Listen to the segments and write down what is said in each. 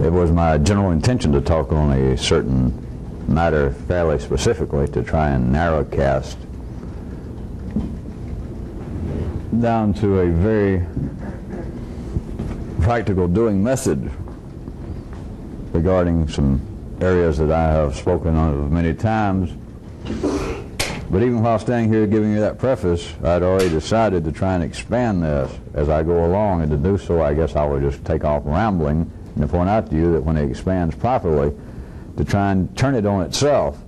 It was my general intention to talk on a certain matter fairly specifically, to try and narrowcast down to a very practical doing method regarding some areas that I have spoken of many times. But even while standing here giving you that preface, I'd already decided to try and expand this as I go along, and to do so I guess I will just take off rambling and to point out to you that when it expands properly, to try and turn it on itself,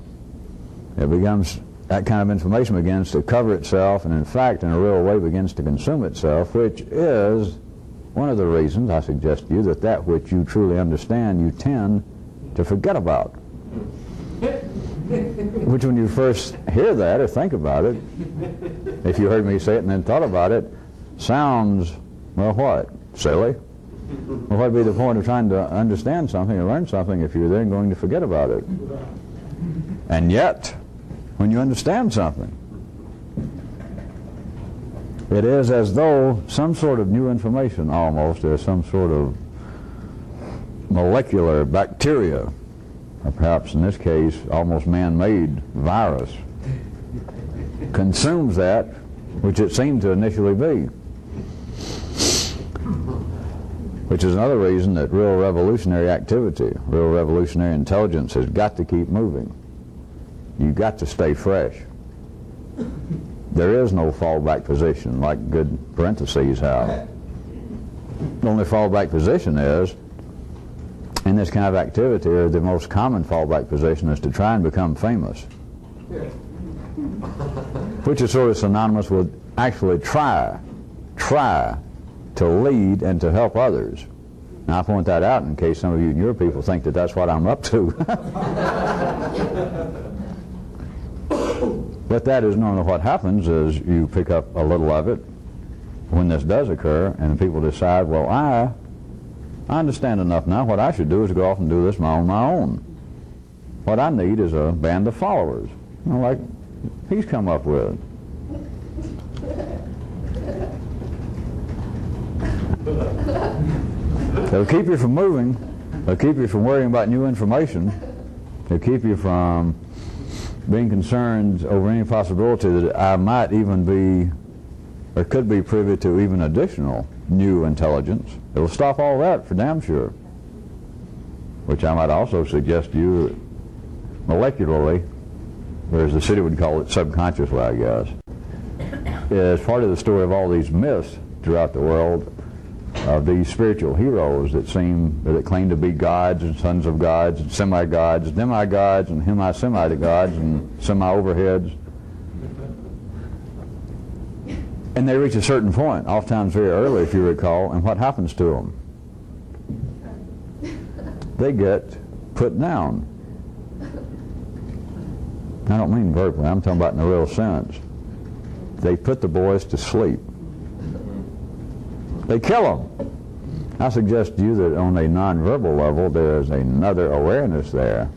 it becomes, that kind of information begins to cover itself, and in fact in a real way begins to consume itself, which is one of the reasons I suggest to you that that which you truly understand you tend to forget about. Which, when you first hear that or think about it, if you heard me say it and then thought about it, sounds, well, what? Silly? Well, what would be the point of trying to understand something or learn something if you're then going to forget about it? And yet, when you understand something, it is as though some sort of new information almost, or some sort of molecular bacteria, or perhaps in this case almost man-made virus, consumes that which it seemed to initially be. Which is another reason that real revolutionary activity, real revolutionary intelligence has got to keep moving. You've got to stay fresh. There is no fallback position like good parentheses have. The only fallback position is, in this kind of activity, or the most common fallback position, is to try and become famous. Which is sort of synonymous with actually try to lead and to help others. Now I point that out in case some of you and your people think that that's what I'm up to. But that is normally what happens, is you pick up a little of it when this does occur, and people decide, well, I understand enough now. What I should do is go off and do this on my own. What I need is a band of followers, you know, like he's come up with. They'll keep you from moving. They'll keep you from worrying about new information. They'll keep you from being concerned over any possibility that I might even be, or could be privy to even additional new intelligence. It'll stop all that for damn sure. Which I might also suggest to you molecularly, or as the city would call it, subconsciously, I guess, is part of the story of all these myths throughout the world of these spiritual heroes that claim to be gods and sons of gods and semi-gods, demigods and hemi-semi-gods and semi-overheads. And they reach a certain point, oftentimes very early if you recall, and what happens to them? They get put down. I don't mean verbally, I'm talking about in the real sense. They put the boys to sleep. They kill them. I suggest to you that on a non-verbal level there is another awareness there,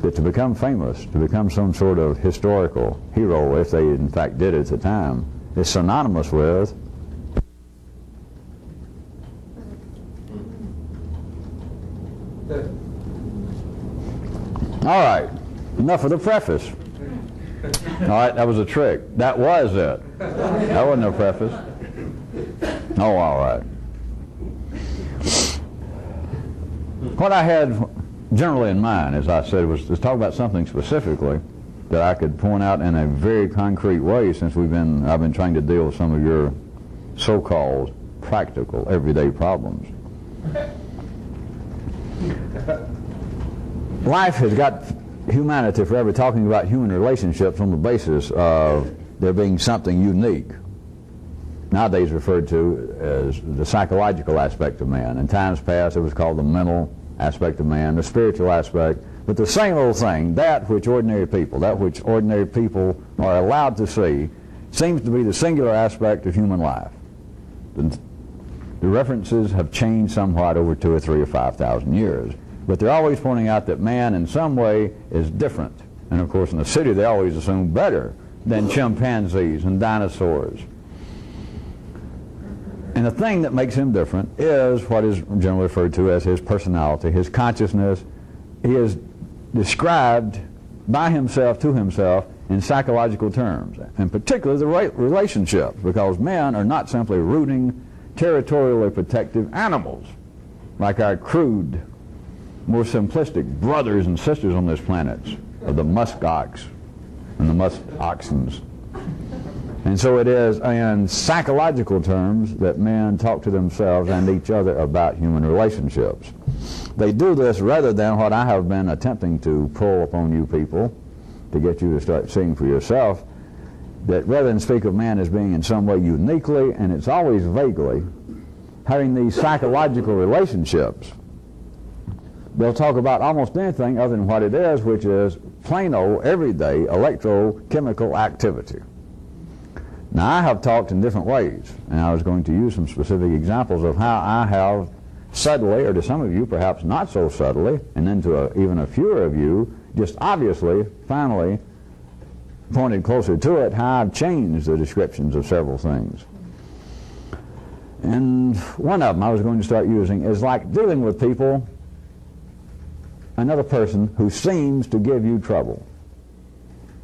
that to become famous, to become some sort of historical hero, if they in fact did at the time, is synonymous with all right, enough of the preface. All right, that was a trick. That was it. That wasn't a preface. Oh, all right. What I had generally in mind, as I said, was to talk about something specifically that I could point out in a very concrete way, since I've been trying to deal with some of your so-called practical, everyday problems. Life has got humanity forever talking about human relationships on the basis of there being something unique, nowadays referred to as the psychological aspect of man. In times past it was called the mental aspect of man, the spiritual aspect, but the same old thing, that which ordinary people are allowed to see, seems to be the singular aspect of human life. The references have changed somewhat over 2,000 or 3,000 or 5,000 years, but they're always pointing out that man in some way is different. And of course in the city they always assume better than chimpanzees and dinosaurs. And And the thing that makes him different is what is generally referred to as his personality, his consciousness. He is described by himself to himself in psychological terms, and particularly the relationships, because men are not simply rooting, territorially protective animals like our crude, more simplistic brothers and sisters on this planet, of the musk ox and the musk oxens. And so it is in psychological terms that men talk to themselves and each other about human relationships. They do this rather than what I have been attempting to pull upon you people to get you to start seeing for yourself, that rather than speak of man as being in some way uniquely, and it's always vaguely, having these psychological relationships, they'll talk about almost anything other than what it is, which is plain old, everyday electrochemical activity. Now, I have talked in different ways, and I was going to use some specific examples of how I have subtly, or to some of you perhaps not so subtly, and then to even a fewer of you, just obviously, finally, pointed closer to it, how I've changed the descriptions of several things. And one of them I was going to start using is like dealing with people, another person who seems to give you trouble.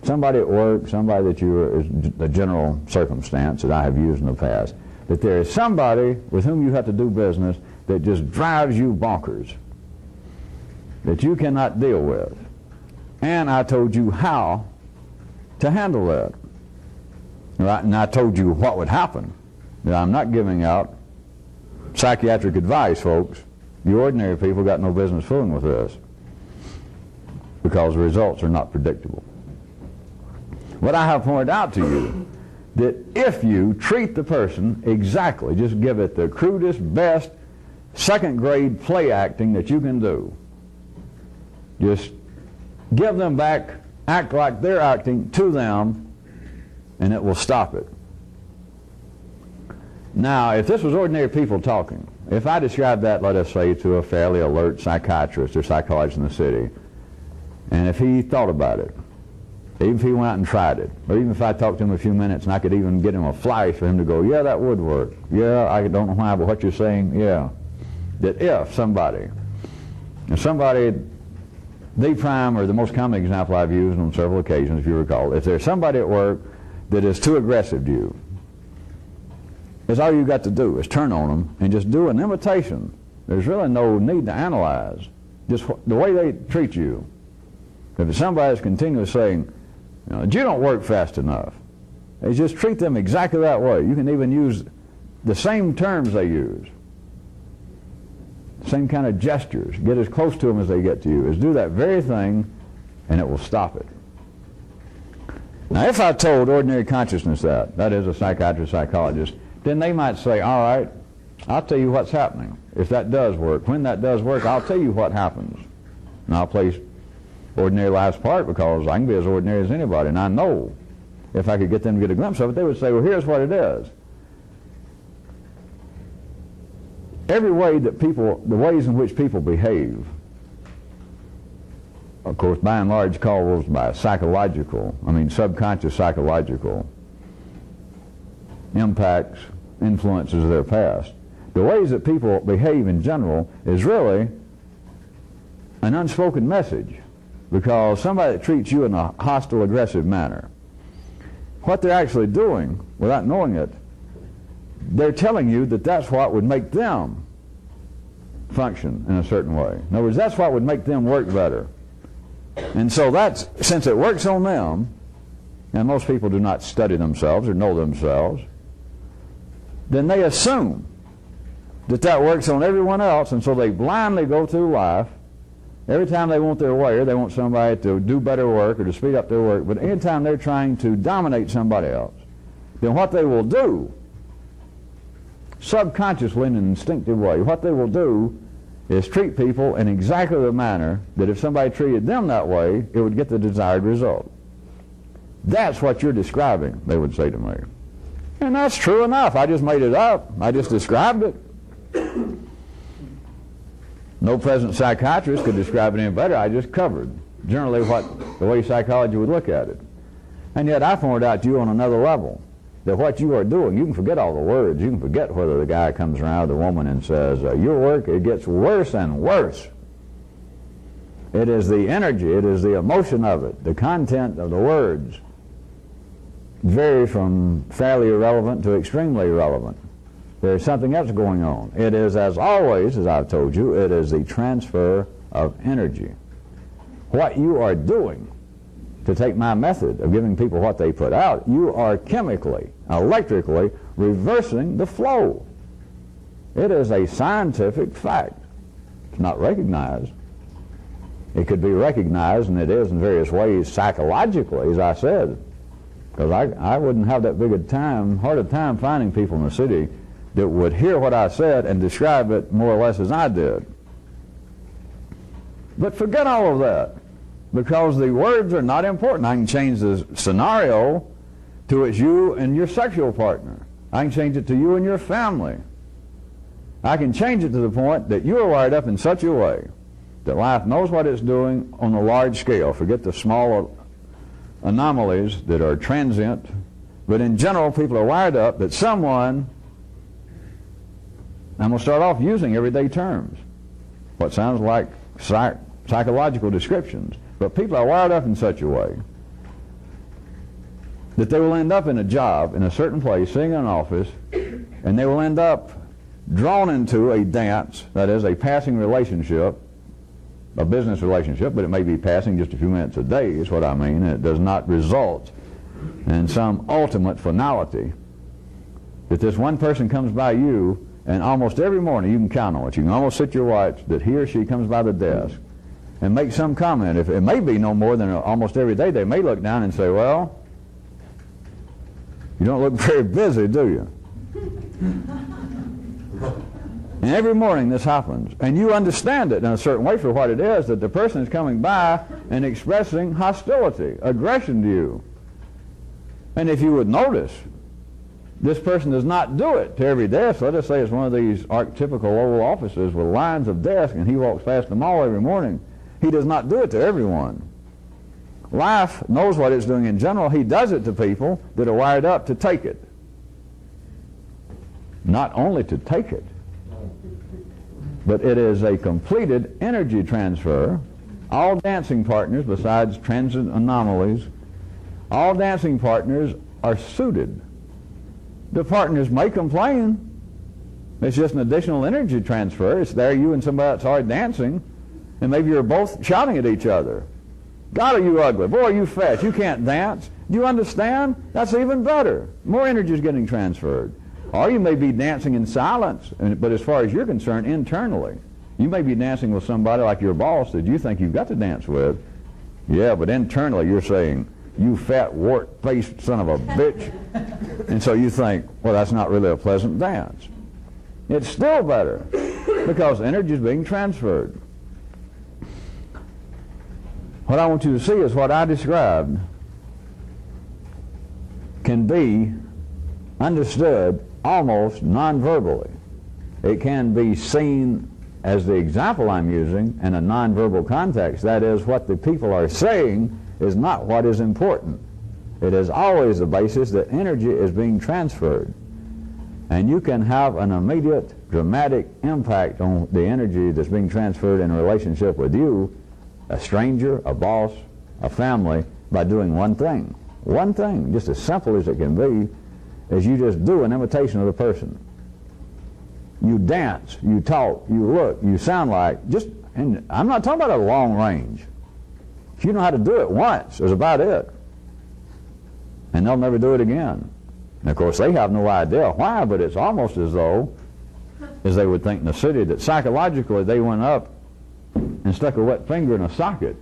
Somebody at work, somebody that you is a general circumstance that I have used in the past, that there is somebody with whom you have to do business that just drives you bonkers, that you cannot deal with. And I told you how to handle that. Right? And I told you what would happen. Now, I'm not giving out psychiatric advice, folks. You ordinary people got no business fooling with this, because the results are not predictable. What I have pointed out to you, that if you treat the person exactly, just give it the crudest, best, second-grade play acting that you can do, just give them back, act like they're acting to them, and it will stop it. Now, if this was ordinary people talking, if I described that, let us say, to a fairly alert psychiatrist or psychologist in the city, and if he thought about it, even if he went out and tried it, or even if I talked to him a few minutes and I could even get him a flash for him to go, yeah, that would work. Yeah, I don't know why, but what you're saying, yeah. That if somebody, the prime, or the most common example I've used on several occasions, if you recall, if there's somebody at work that is too aggressive to you, that's all you got to do is turn on them and just do an imitation. There's really no need to analyze. Just the way they treat you. If somebody's continually saying, you don't work fast enough, they just treat them exactly that way. You can even use the same terms they use, same kind of gestures. Get as close to them as they get to you. Is do that very thing, and it will stop it. Now, if I told ordinary consciousness that is a psychiatrist, psychologist, then they might say, all right, I'll tell you what's happening. If that does work, when that does work, I'll tell you what happens. And I'll play ordinary life's part, because I can be as ordinary as anybody, and I know if I could get them to get a glimpse of it, they would say, well, here's what it is. Every way that people, the ways in which people behave, of course, by and large, caused by subconscious psychological impacts, influences of their past. The ways that people behave in general is really an unspoken message, because somebody that treats you in a hostile, aggressive manner, what they're actually doing, without knowing it, they're telling you that that's what would make them function in a certain way. In other words, that's what would make them work better. And so that's, since it works on them, and most people do not study themselves or know themselves, then they assume that that works on everyone else, and so they blindly go through life. Every time they want their way, or they want somebody to do better work or to speed up their work, but anytime they're trying to dominate somebody else, then what they will do, subconsciously in an instinctive way, what they will do is treat people in exactly the manner that if somebody treated them that way, it would get the desired result. That's what you're describing, they would say to me. And that's true enough. I just made it up. I just described it. No present psychiatrist could describe it any better. I just covered generally the way psychology would look at it. And yet I pointed out to you on another level that what you are doing, you can forget all the words. You can forget whether the guy comes around with the woman and says, your work, it gets worse and worse. It is the energy, it is the emotion of it, the content of the words vary from fairly irrelevant to extremely irrelevant. There's something else going on. It is, as always, as I've told you, it is the transfer of energy. What you are doing, to take my method of giving people what they put out, you are chemically, electrically reversing the flow. It is a scientific fact. It's not recognized. It could be recognized, and it is in various ways psychologically, as I said, because I wouldn't have that big a hard a time finding people in the city that would hear what I said and describe it more or less as I did. But forget all of that, because the words are not important. I can change the scenario to it's you and your sexual partner. I can change it to you and your family. I can change it to the point that you are wired up in such a way that life knows what it's doing on a large scale. Forget the small anomalies that are transient, but in general people are wired up that someone, I'm going to start off using everyday terms, what sounds like psychological descriptions, but people are wired up in such a way that they will end up in a job in a certain place, sitting in an office, and they will end up drawn into a dance, that is a passing relationship, a business relationship, but it may be passing just a few minutes a day is what I mean, and it does not result in some ultimate finality. That this one person comes by you, and almost every morning you can count on it. You can almost set your watch that he or she comes by the desk and make some comment. If it may be no more than almost every day, they may look down and say, well, you don't look very busy, do you? And every morning this happens, and you understand it in a certain way for what it is, that the person is coming by and expressing hostility, aggression to you. And if you would notice, this person does not do it to every desk. Let us say it's one of these archetypical old offices with lines of desks, and he walks past them all every morning. He does not do it to everyone. Life knows what it's doing in general. He does it to people that are wired up to take it. Not only to take it, but it is a completed energy transfer. All dancing partners, besides transient anomalies, all dancing partners are suited. The partners may complain. It's just an additional energy transfer. It's there, you and somebody else are dancing, and maybe you're both shouting at each other. God, are you ugly? Boy, are you fat? You can't dance. Do you understand? That's even better. More energy is getting transferred. Or you may be dancing in silence, but as far as you're concerned, internally, you may be dancing with somebody like your boss that you think you've got to dance with. Yeah, but internally you're saying, you fat, wart-faced son of a bitch. And so you think, well, that's not really a pleasant dance. It's still better because energy is being transferred. What I want you to see is what I described can be understood almost non-verbally. It can be seen as the example I'm using in a non-verbal context. That is, what the people are saying is not what is important. It is always the basis that energy is being transferred. And you can have an immediate, dramatic impact on the energy that's being transferred in a relationship with you, a stranger, a boss, a family, by doing one thing. One thing, just as simple as it can be, is you just do an imitation of the person. You dance, you talk, you look, you sound like, and I'm not talking about a long range. If you know how to do it once, that's about it. And they'll never do it again. And of course, they have no idea why, but it's almost as though, as they would think in the city, that psychologically they went up and stuck a wet finger in a socket,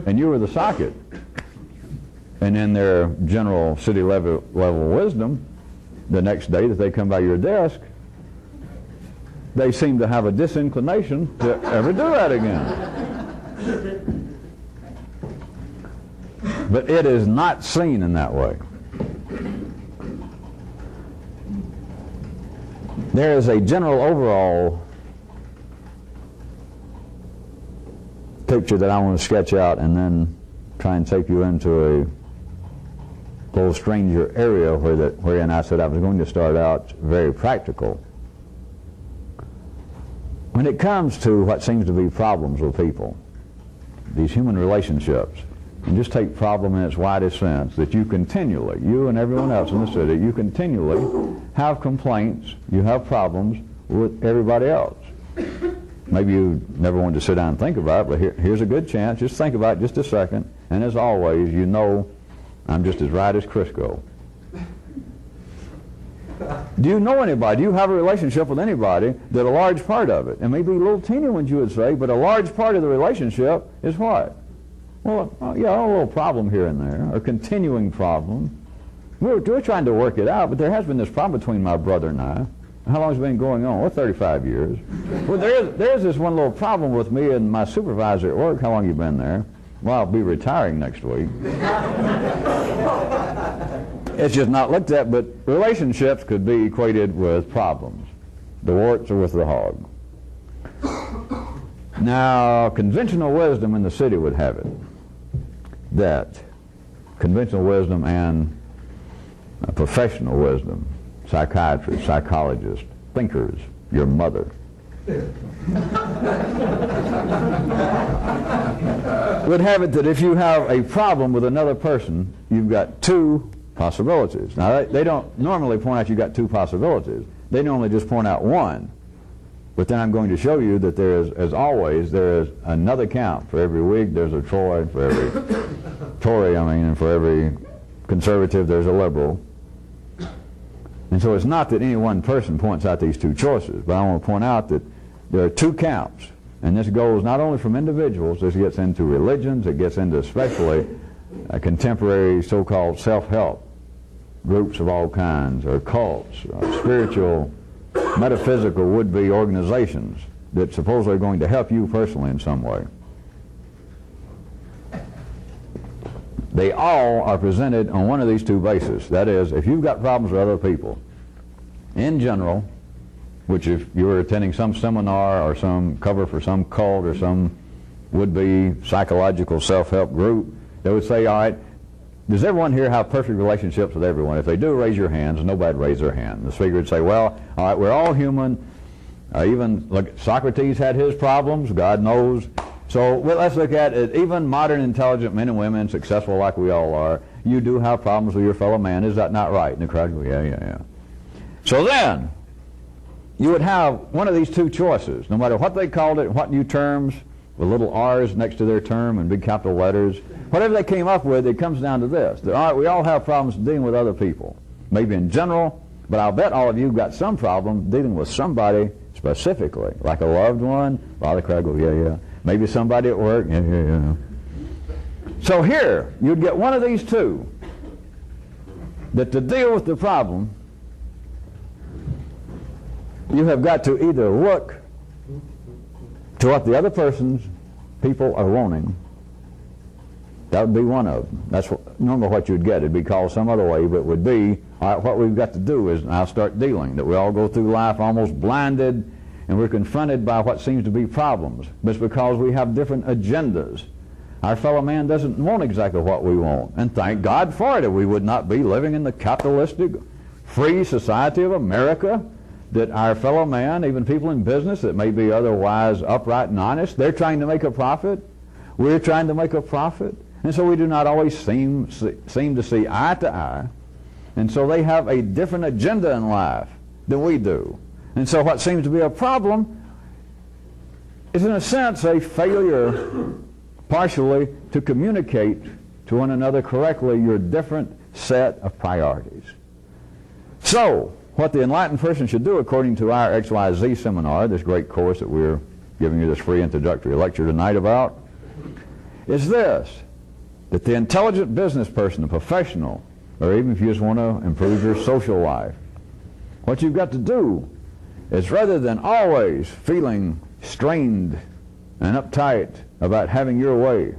and you were the socket. And in their general city level wisdom, the next day that they come by your desk, they seem to have a disinclination to ever do that again. But it is not seen in that way. There is a general overall picture that I want to sketch out and then try and take you into little stranger area wherein I said I was going to start out very practical. When it comes to what seems to be problems with people, these human relationships, and just take problem in its widest sense, that you continually, you and everyone else in the city, you continually have complaints, you have problems with everybody else. Maybe you never wanted to sit down and think about it, but here's a good chance. Just think about it just a second, and as always, you know I'm just as right as Crisco. Do you know anybody? Do you have a relationship with anybody that a large part of it, and maybe little teeny ones you would say, but a large part of the relationship is what? Well, yeah, a little problem here and there, a continuing problem. We're trying to work it out, but there has been this problem between my brother and I. How long has it been going on? Well, 35 years. Well, there's this one little problem with me and my supervisor at work. How long have you been there? Well, I'll be retiring next week. It's just not looked at, but relationships could be equated with problems. The warts are with the hog. Now, conventional wisdom in the city would have it that conventional wisdom and professional wisdom, psychiatrists, psychologists, thinkers, your mother, would have it that if you have a problem with another person, you've got two possibilities. Now, they don't normally point out you've got two possibilities. They normally just point out one. But then I'm going to show you that there is, as always, there is another count. For every Whig, there's a Troy. For every Tory, and for every conservative, there's a liberal. And so it's not that any one person points out these two choices, but I want to point out that there are two counts. And this goes not only from individuals, this gets into religions, it gets into especially contemporary so-called self-help groups of all kinds, or cults, spiritual, metaphysical would-be organizations that supposedly are going to help you personally in some way. They all are presented on one of these two bases. That is, if you've got problems with other people, in general, which if you were attending some seminar or some cover for some cult or some would-be psychological self-help group, they would say, all right, does everyone here have perfect relationships with everyone? If they do, raise your hands. Nobody would raise their hand. The speaker would say, well, all right, we're all human. Even look, Socrates had his problems, God knows. So let's look at it. Even modern intelligent men and women, successful like we all are, you do have problems with your fellow man. Is that not right? And the crowd goes, yeah. So then, you would have one of these two choices, no matter what they called it, what new terms, with little R's next to their term and big capital letters. Whatever they came up with, it comes down to this. That, all right, we all have problems dealing with other people. Maybe in general, but I'll bet all of you have got some problem dealing with somebody specifically, like a loved one. A lot of the crowd go, yeah. Maybe somebody at work, yeah. So here, you'd get one of these two, that to deal with the problem, you have got to either look to what the other person's people are wanting. That would be one of them. That's normally what you'd get. It'd be called some other way, but it would be, all right, what we've got to do is now start dealing. That we all go through life almost blinded, and we're confronted by what seems to be problems. But it's because we have different agendas. Our fellow man doesn't want exactly what we want. And thank God for it, or we would not be living in the capitalistic, free society of America, that our fellow man, even people in business that may be otherwise upright and honest, they're trying to make a profit. We're trying to make a profit. And so we do not always seem to see eye to eye. And so they have a different agenda in life than we do. And so what seems to be a problem is, in a sense, a failure partially to communicate to one another correctly your different set of priorities. So what the enlightened person should do, according to our XYZ seminar, this great course that we're giving you this free introductory lecture tonight about, is this: that the intelligent business person, the professional, or even if you just want to improve your social life, what you've got to do is, rather than always feeling strained and uptight about having your way,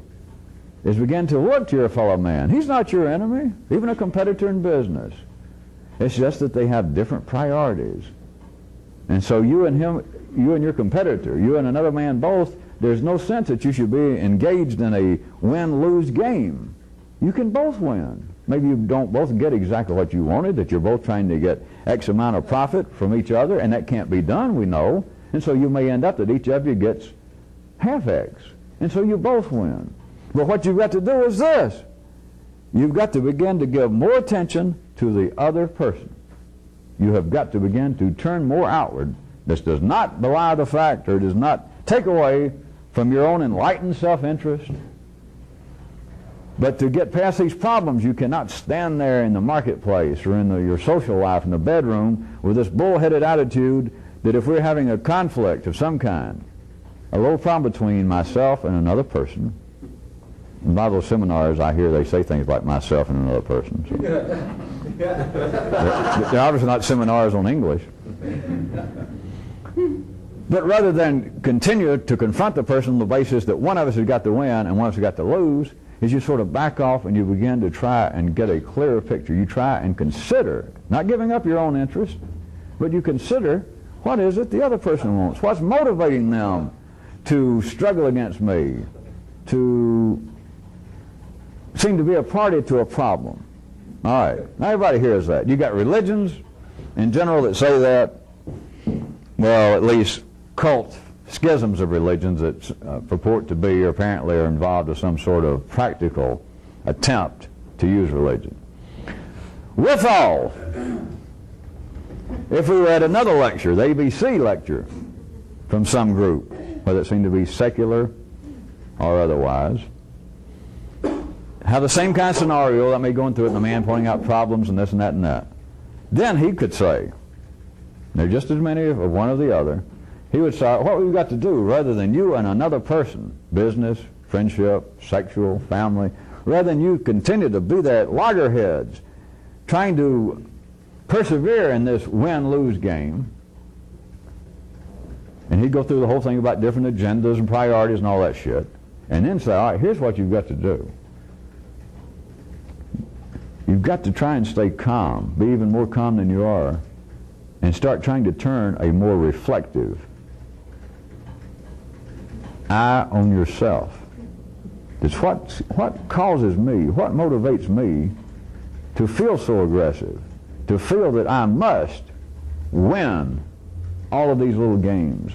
is begin to look to your fellow man. He's not your enemy, even a competitor in business. It's just that they have different priorities. And so you and him, you and your competitor, you and another man both, there's no sense that you should be engaged in a win-lose game. You can both win. Maybe you don't both get exactly what you wanted, that you're both trying to get X amount of profit from each other, and that can't be done, we know. And so you may end up that each of you gets half X. And so you both win. But what you've got to do is this. You've got to begin to give more attention to the other person. You have got to begin to turn more outward. This does not belie the fact, or does not take away from your own enlightened self-interest. But to get past these problems, you cannot stand there in the marketplace or in your social life in the bedroom with this bullheaded attitude that if we're having a conflict of some kind, a little problem between myself and another person. In Bible seminars, I hear they say things like myself and another person. So. They're obviously not seminars on English. But rather than continue to confront the person on the basis that one of us has got to win and one of us has got to lose, is you sort of back off and you begin to try and get a clearer picture. You try and consider, not giving up your own interest, but you consider what is it the other person wants. What's motivating them to struggle against me, to seem to be a party to a problem. All right, now everybody hears that. You got religions in general that say that, well, at least cult schisms of religions that purport to be or apparently are involved with some sort of practical attempt to use religion. Withal, if we were at another lecture, the ABC lecture, from some group, whether it seemed to be secular or otherwise, have the same kind of scenario, that may go into it, and the man pointing out problems and this and that and that. Then he could say, there are just as many of one or the other, he would say, what we've got to do, rather than you and another person, business, friendship, sexual, family, rather than you continue to be there at loggerheads, trying to persevere in this win-lose game, and he'd go through the whole thing about different agendas and priorities and all that shit, and then say, all right, here's what you've got to do. You've got to try and stay calm, be even more calm than you are, and start trying to turn a more reflective eye on yourself. It's what causes me, what motivates me to feel so aggressive, to feel that I must win all of these little games.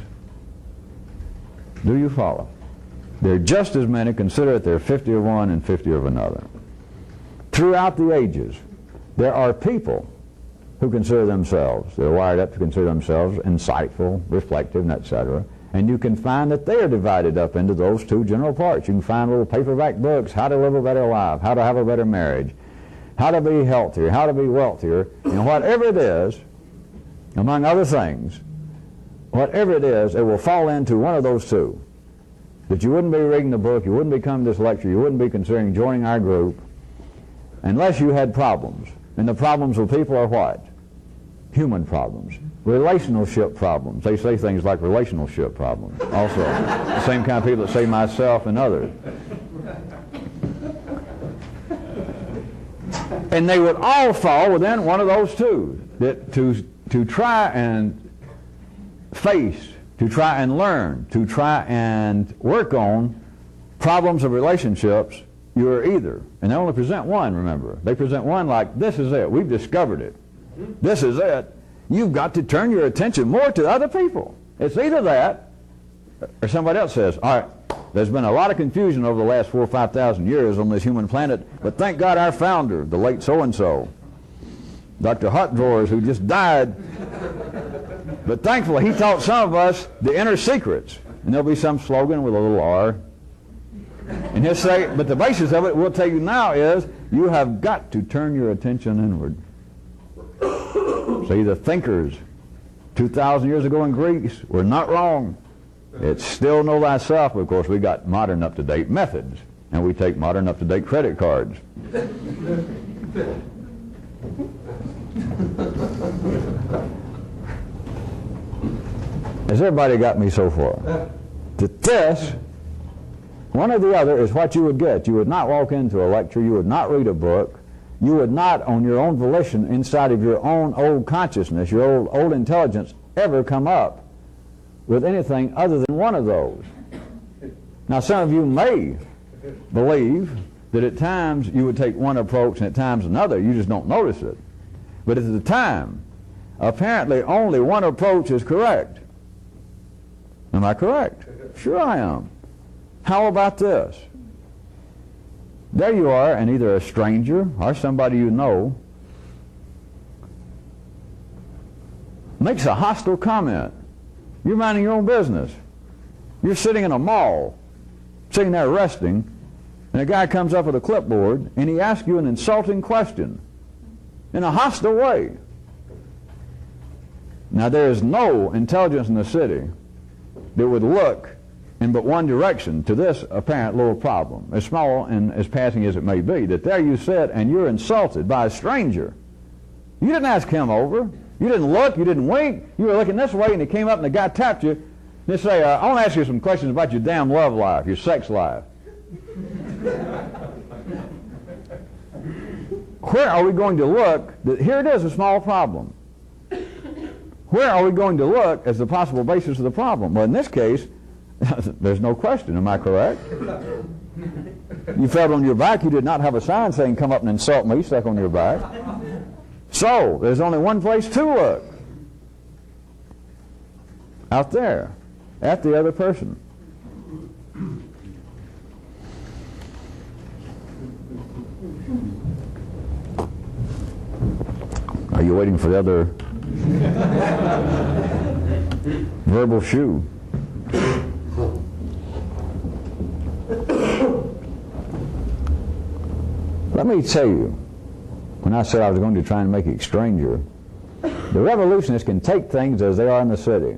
Do you follow? There are just as many, consider it, there are 50 of one and 50 of another. Throughout the ages, there are people who consider themselves, they're wired up to consider themselves insightful, reflective, and etc. And you can find that they are divided up into those two general parts. You can find little paperback books, how to live a better life, how to have a better marriage, how to be healthier, how to be wealthier, and whatever it is, among other things, whatever it is, it will fall into one of those two. That you wouldn't be reading the book, you wouldn't be coming to this lecture, you wouldn't be considering joining our group, unless you had problems. And the problems of people are what? Human problems. Relationship problems. They say things like relationship problems also. The same kind of people that say myself and others. And they would all fall within one of those two. That to try and face, to try and learn, to try and work on problems of relationships, you are either, and they only present one, remember. They present one like, this is it, we've discovered it. This is it. You've got to turn your attention more to other people. It's either that, or somebody else says, all right, there's been a lot of confusion over the last 4,000 or 5,000 years on this human planet, but thank God our founder, the late so-and-so, Dr. Hot Drawers, who just died, but thankfully he taught some of us the inner secrets. And there'll be some slogan with a little R. And he'll say, but the basis of it, we'll tell you now, is you have got to turn your attention inward. See, the thinkers 2,000 years ago in Greece were not wrong. It's still know thyself, but of course we got modern up-to-date methods, and we take modern up-to-date credit cards. Has everybody got me so far? That this, one or the other, is what you would get. You would not walk into a lecture, you would not read a book, you would not, on your own volition, inside of your own old consciousness, your old intelligence, ever come up with anything other than one of those. Now, some of you may believe that at times you would take one approach and at times another. You just don't notice it. But at the time, apparently only one approach is correct. Am I correct? Sure I am. How about this? There you are, and either a stranger or somebody you know makes a hostile comment. You're minding your own business. You're sitting in a mall, sitting there resting, and a guy comes up with a clipboard and he asks you an insulting question in a hostile way. Now there is no intelligence in the city that would look in but one direction to this apparent little problem, as small and as passing as it may be, that there you sit and you're insulted by a stranger. You didn't ask him over. You didn't look. You didn't wink. You were looking this way and he came up and the guy tapped you and they say, I want to ask you some questions about your damn love life, your sex life. Where are we going to look? Here it is, a small problem. Where are we going to look as the possible basis of the problem? Well, in this case, there's no question. Am I correct? You fell on your back. You did not have a sign saying, come up and insult me, stuck on your back. So, there's only one place to look. Out there, at the other person. Are you waiting for the other verbal shoe? Let me tell you, when I said I was going to try and make it stranger, the revolutionists can take things as they are in the city.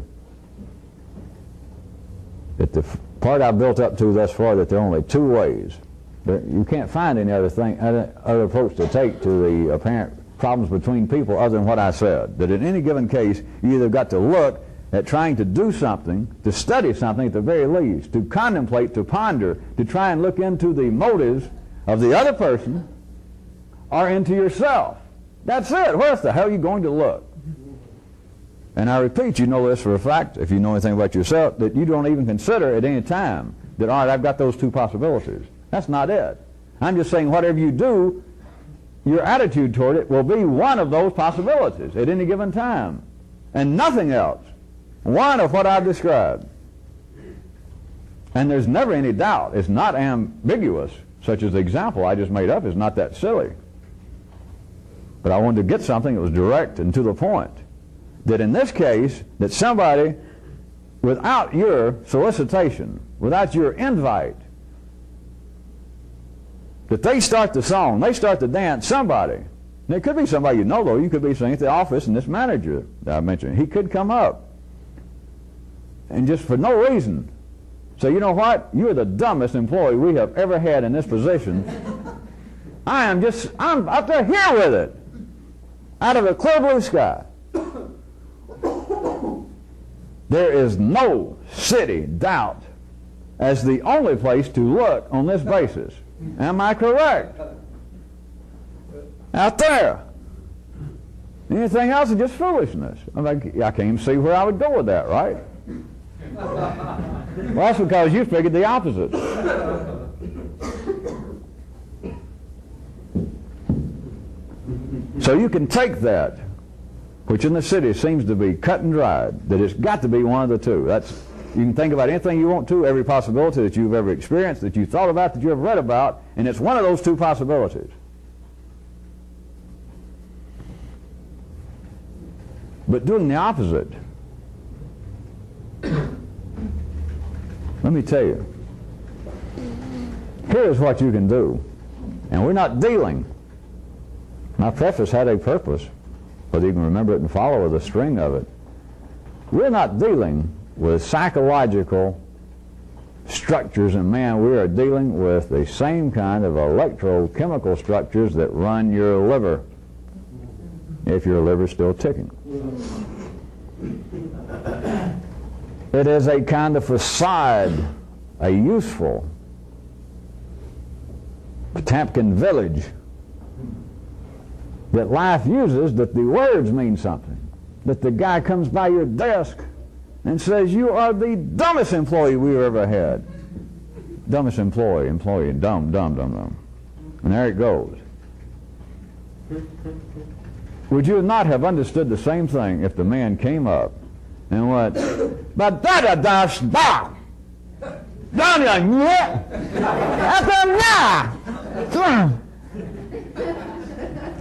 That the part I've built up to thus far, that there are only two ways. You can't find any other approach to take to the apparent problems between people other than what I said. That in any given case, you either got to look at trying to do something, to study something at the very least, to contemplate, to ponder, to try and look into the motives of the other person or into yourself. That's it. Where the hell are you going to look? And I repeat, you know this for a fact, if you know anything about yourself, that you don't even consider at any time that, all right, I've got those two possibilities. That's not it. I'm just saying whatever you do, your attitude toward it will be one of those possibilities at any given time. And nothing else. One of what I've described. And there's never any doubt. It's not ambiguous, such as the example I just made up is not that silly. But I wanted to get something that was direct and to the point. That in this case, that somebody, without your solicitation, without your invite, that they start the song, they start the dance, somebody. And it could be somebody you know, though. You could be sitting at the office and this manager that I mentioned, he could come up and just for no reason say, you know what, you're the dumbest employee we have ever had in this position. I'm up there here with it, out of a clear blue sky. There is no city doubt as the only place to look on this basis. Am I correct? Out there. Anything else is just foolishness. I can't even see where I would go with that, right? Well, that's because you figured the opposite. So you can take that, which in the city seems to be cut and dried, that it's got to be one of the two. You can think about anything you want to, every possibility that you've ever experienced, that you thought about, that you have read about, and it's one of those two possibilities. But doing the opposite, let me tell you, here's what you can do. And we're not dealing. My preface had a purpose, whether you can remember it and follow the string of it. We're not dealing with psychological structures in man. We are dealing with the same kind of electrochemical structures that run your liver, if your liver's still ticking. It is a kind of facade, a useful Potemkin village that life uses, that the words mean something, that the guy comes by your desk and says, you are the dumbest employee we've ever had. Dumbest employee, dumb. And there it goes. Would you not have understood the same thing if the man came up and went, but da-da-da-da,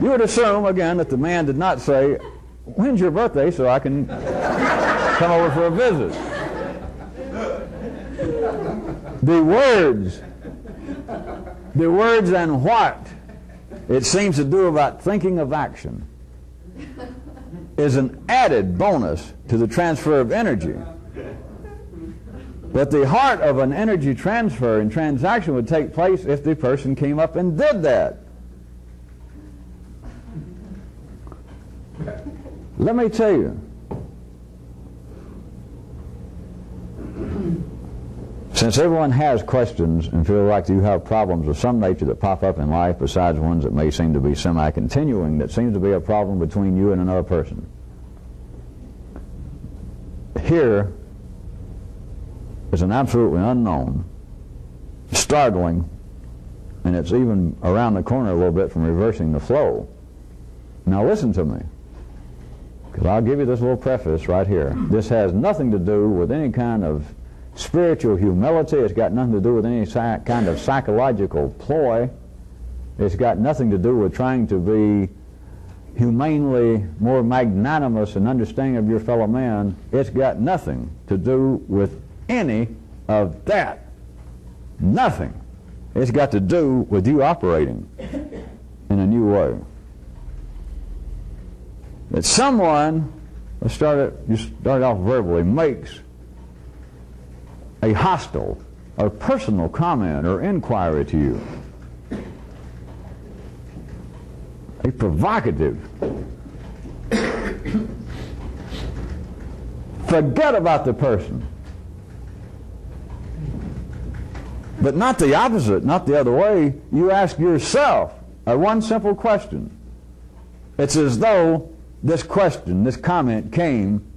you would assume, again, that the man did not say, when's your birthday so I can come over for a visit? The words and what it seems to do about thinking of action is an added bonus to the transfer of energy. But the heart of an energy transfer and transaction would take place if the person came up and did that. Let me tell you, since everyone has questions and feel like you have problems of some nature that pop up in life besides ones that may seem to be semi-continuing, that seems to be a problem between you and another person. Here is an absolutely unknown, startling, and it's even around the corner a little bit from reversing the flow. Now listen to me, because I'll give you this little preface right here. This has nothing to do with any kind of spiritual humility. It's got nothing to do with any kind of psychological ploy. It's got nothing to do with trying to be humanely more magnanimous and understanding of your fellow man. It's got nothing to do with any of that. Nothing. It's got to do with you operating in a new way. That someone, you started off verbally, makes a hostile or personal comment or inquiry to you, a provocative, forget about the person, but not the opposite, not the other way. You ask yourself one simple question. It's as though this question, this comment came,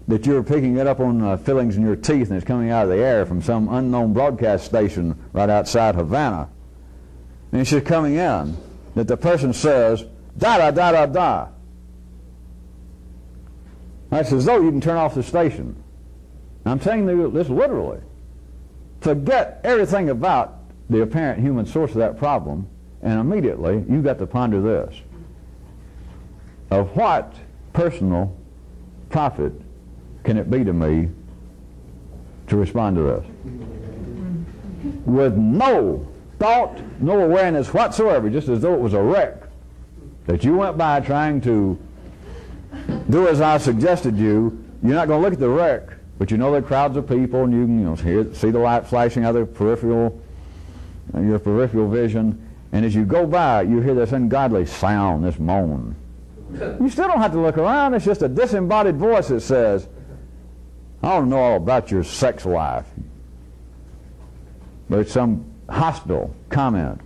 that you're picking it up on fillings in your teeth and it's coming out of the air from some unknown broadcast station right outside Havana. And it's just coming in that the person says, da-da-da-da-da. That's as though you can turn off the station. I'm saying this literally. Forget everything about the apparent human source of that problem, and immediately you've got to ponder this. Of what personal profit can it be to me to respond to this? With no thought, no awareness whatsoever, just as though it was a wreck that you went by trying to do as I suggested you. You're not going to look at the wreck, but you know there are crowds of people, and you can see the light flashing out of your peripheral vision, and as you go by, you hear this ungodly sound, this moan. You still don't have to look around. It's just a disembodied voice that says, I don't know all about your sex life. But it's some hostile comment.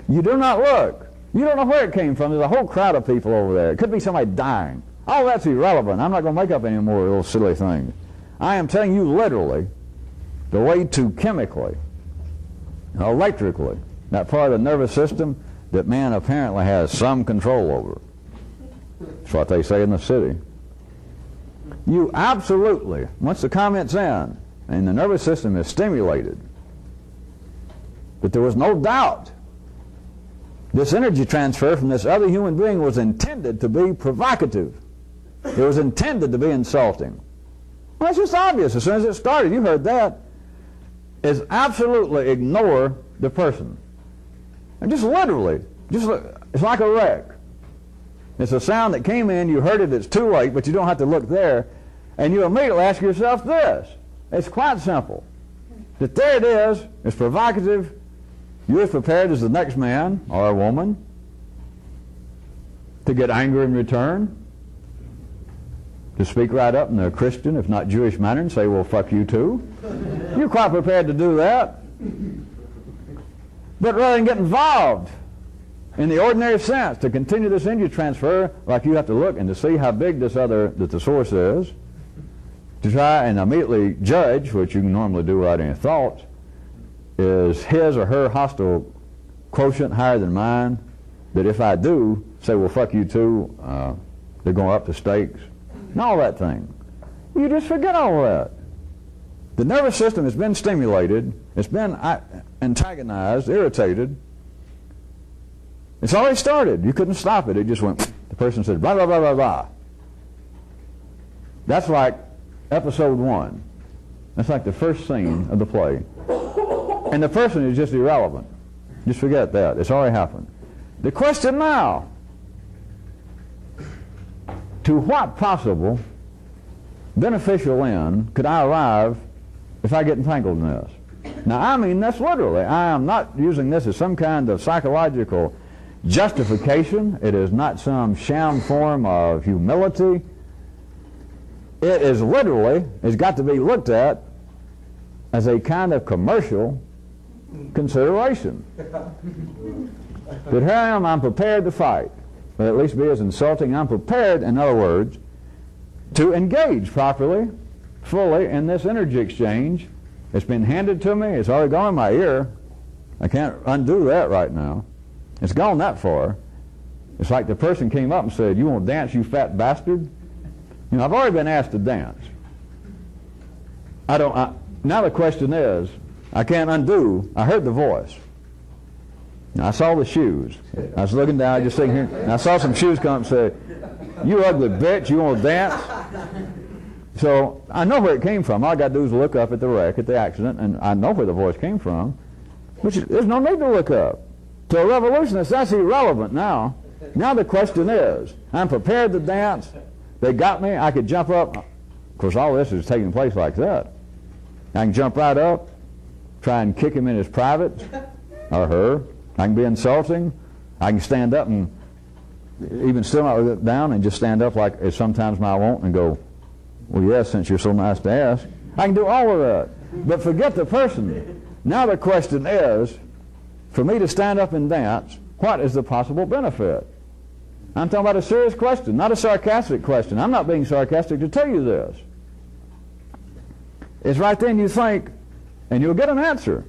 You do not look. You don't know where it came from. There's a whole crowd of people over there. It could be somebody dying. Oh, that's irrelevant. I'm not going to make up any more little silly things. I am telling you literally the way to chemically, electrically, that part of the nervous system that man apparently has some control over. That's what they say in the city. You absolutely, once the comment's in and the nervous system is stimulated, but there was no doubt this energy transfer from this other human being was intended to be provocative. It was intended to be insulting. Well, that's just obvious. As soon as it started, you heard that. Is absolutely ignore the person. And just literally, it's like a wreck. It's a sound that came in, you heard it, it's too late, but you don't have to look there. And you immediately ask yourself this. It's quite simple. That there it is, it's provocative. You're as prepared as the next man or a woman to get angry in return, to speak right up in the Christian, if not Jewish manner, and say, well, fuck you too. You're quite prepared to do that. But rather than get involved in the ordinary sense, to continue this energy transfer, like you have to look and to see how big this other, that the source is, to try and immediately judge, which you can normally do without any thought, is his or her hostile quotient higher than mine, that if I do say, well, fuck you too, they're going up the stakes, and all that thing. You just forget all that. The nervous system has been stimulated, it's been antagonized, irritated. It's already started. You couldn't stop it. It just went, the person said, blah, blah, blah, blah, blah. That's like episode 1. That's like the first scene of the play. And the person is just irrelevant. Just forget that. It's already happened. The question now, to what possible beneficial end could I arrive if I get entangled in this? Now, I mean this literally. I am not using this as some kind of psychological justification. It is not some sham form of humility. It is literally, it's got to be looked at as a kind of commercial consideration. But here I am, I'm prepared to fight, or at least be as insulting. I'm prepared, in other words, to engage properly, fully in this energy exchange. It's been handed to me, it's already gone in my ear. I can't undo that right now. It's gone that far. It's like the person came up and said, you want to dance, you fat bastard? You know, I've already been asked to dance. Now the question is, I can't undo, I heard the voice. I saw the shoes. I was looking down, just sitting here, and I saw some shoes come up and say, you ugly bitch, you want to dance? So I know where it came from. All I got to do is look up at the wreck, at the accident, and I know where the voice came from. Which there's no need to look up. To a revolutionist, that's irrelevant now. Now the question is, I'm prepared to dance. They got me. I could jump up. Of course, all this is taking place like that. I can jump right up, try and kick him in his private, or her. I can be insulting. I can stand up and even still not look down and just stand up like as sometimes I won't and go, well, yes, since you're so nice to ask. I can do all of that. But forget the person. Now the question is, for me to stand up and dance, what is the possible benefit? I'm talking about a serious question, not a sarcastic question. I'm not being sarcastic to tell you this. It's right then you think, and you'll get an answer.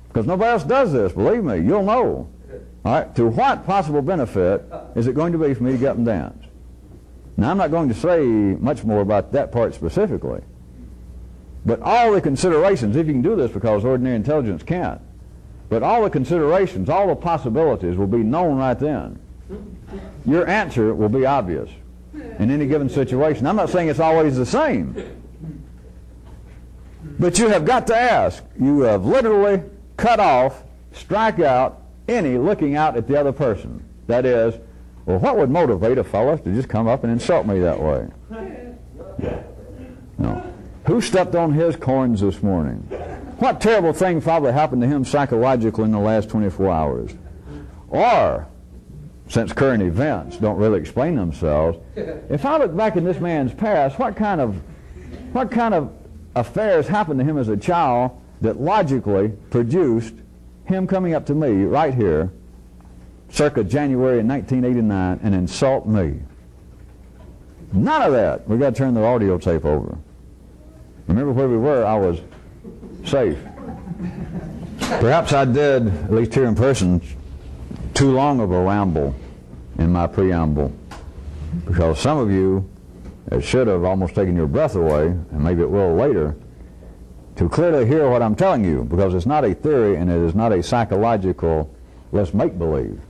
Because nobody else does this, believe me, you'll know. All right, to what possible benefit is it going to be for me to get up and dance? Now, I'm not going to say much more about that part specifically. But all the considerations, if you can do this because ordinary intelligence can't, but all the considerations, all the possibilities will be known right then. Your answer will be obvious in any given situation. I'm not saying it's always the same. But you have got to ask. You have literally cut off, strike out any looking out at the other person. That is, well, what would motivate a fellow to just come up and insult me that way? No. Who stepped on his corns this morning? What terrible thing probably happened to him psychologically in the last 24 hours? Or, since current events don't really explain themselves, if I look back in this man's past, what kind of affairs happened to him as a child that logically produced him coming up to me right here, circa January 1989, and insult me? None of that. We've got to turn the audio tape over. Remember where we were, I was safe. Perhaps I did, at least here in person, too long of a ramble in my preamble, because some of you, it should have almost taken your breath away, and maybe it will later, to clearly hear what I'm telling you, because it's not a theory and it is not a psychological let's make-believe.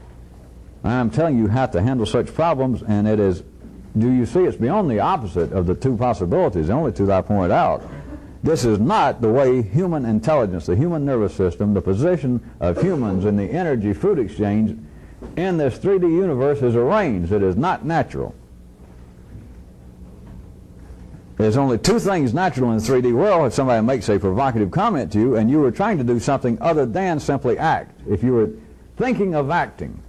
I'm telling you how to handle such problems, and it is, do you see, it's beyond the opposite of the two possibilities, the only two that I pointed out. This is not the way human intelligence, the human nervous system, the position of humans in the energy food exchange in this 3D universe is arranged. It is not natural. There's only two things natural in the 3D world. If somebody makes a provocative comment to you and you were trying to do something other than simply act, if you were thinking of acting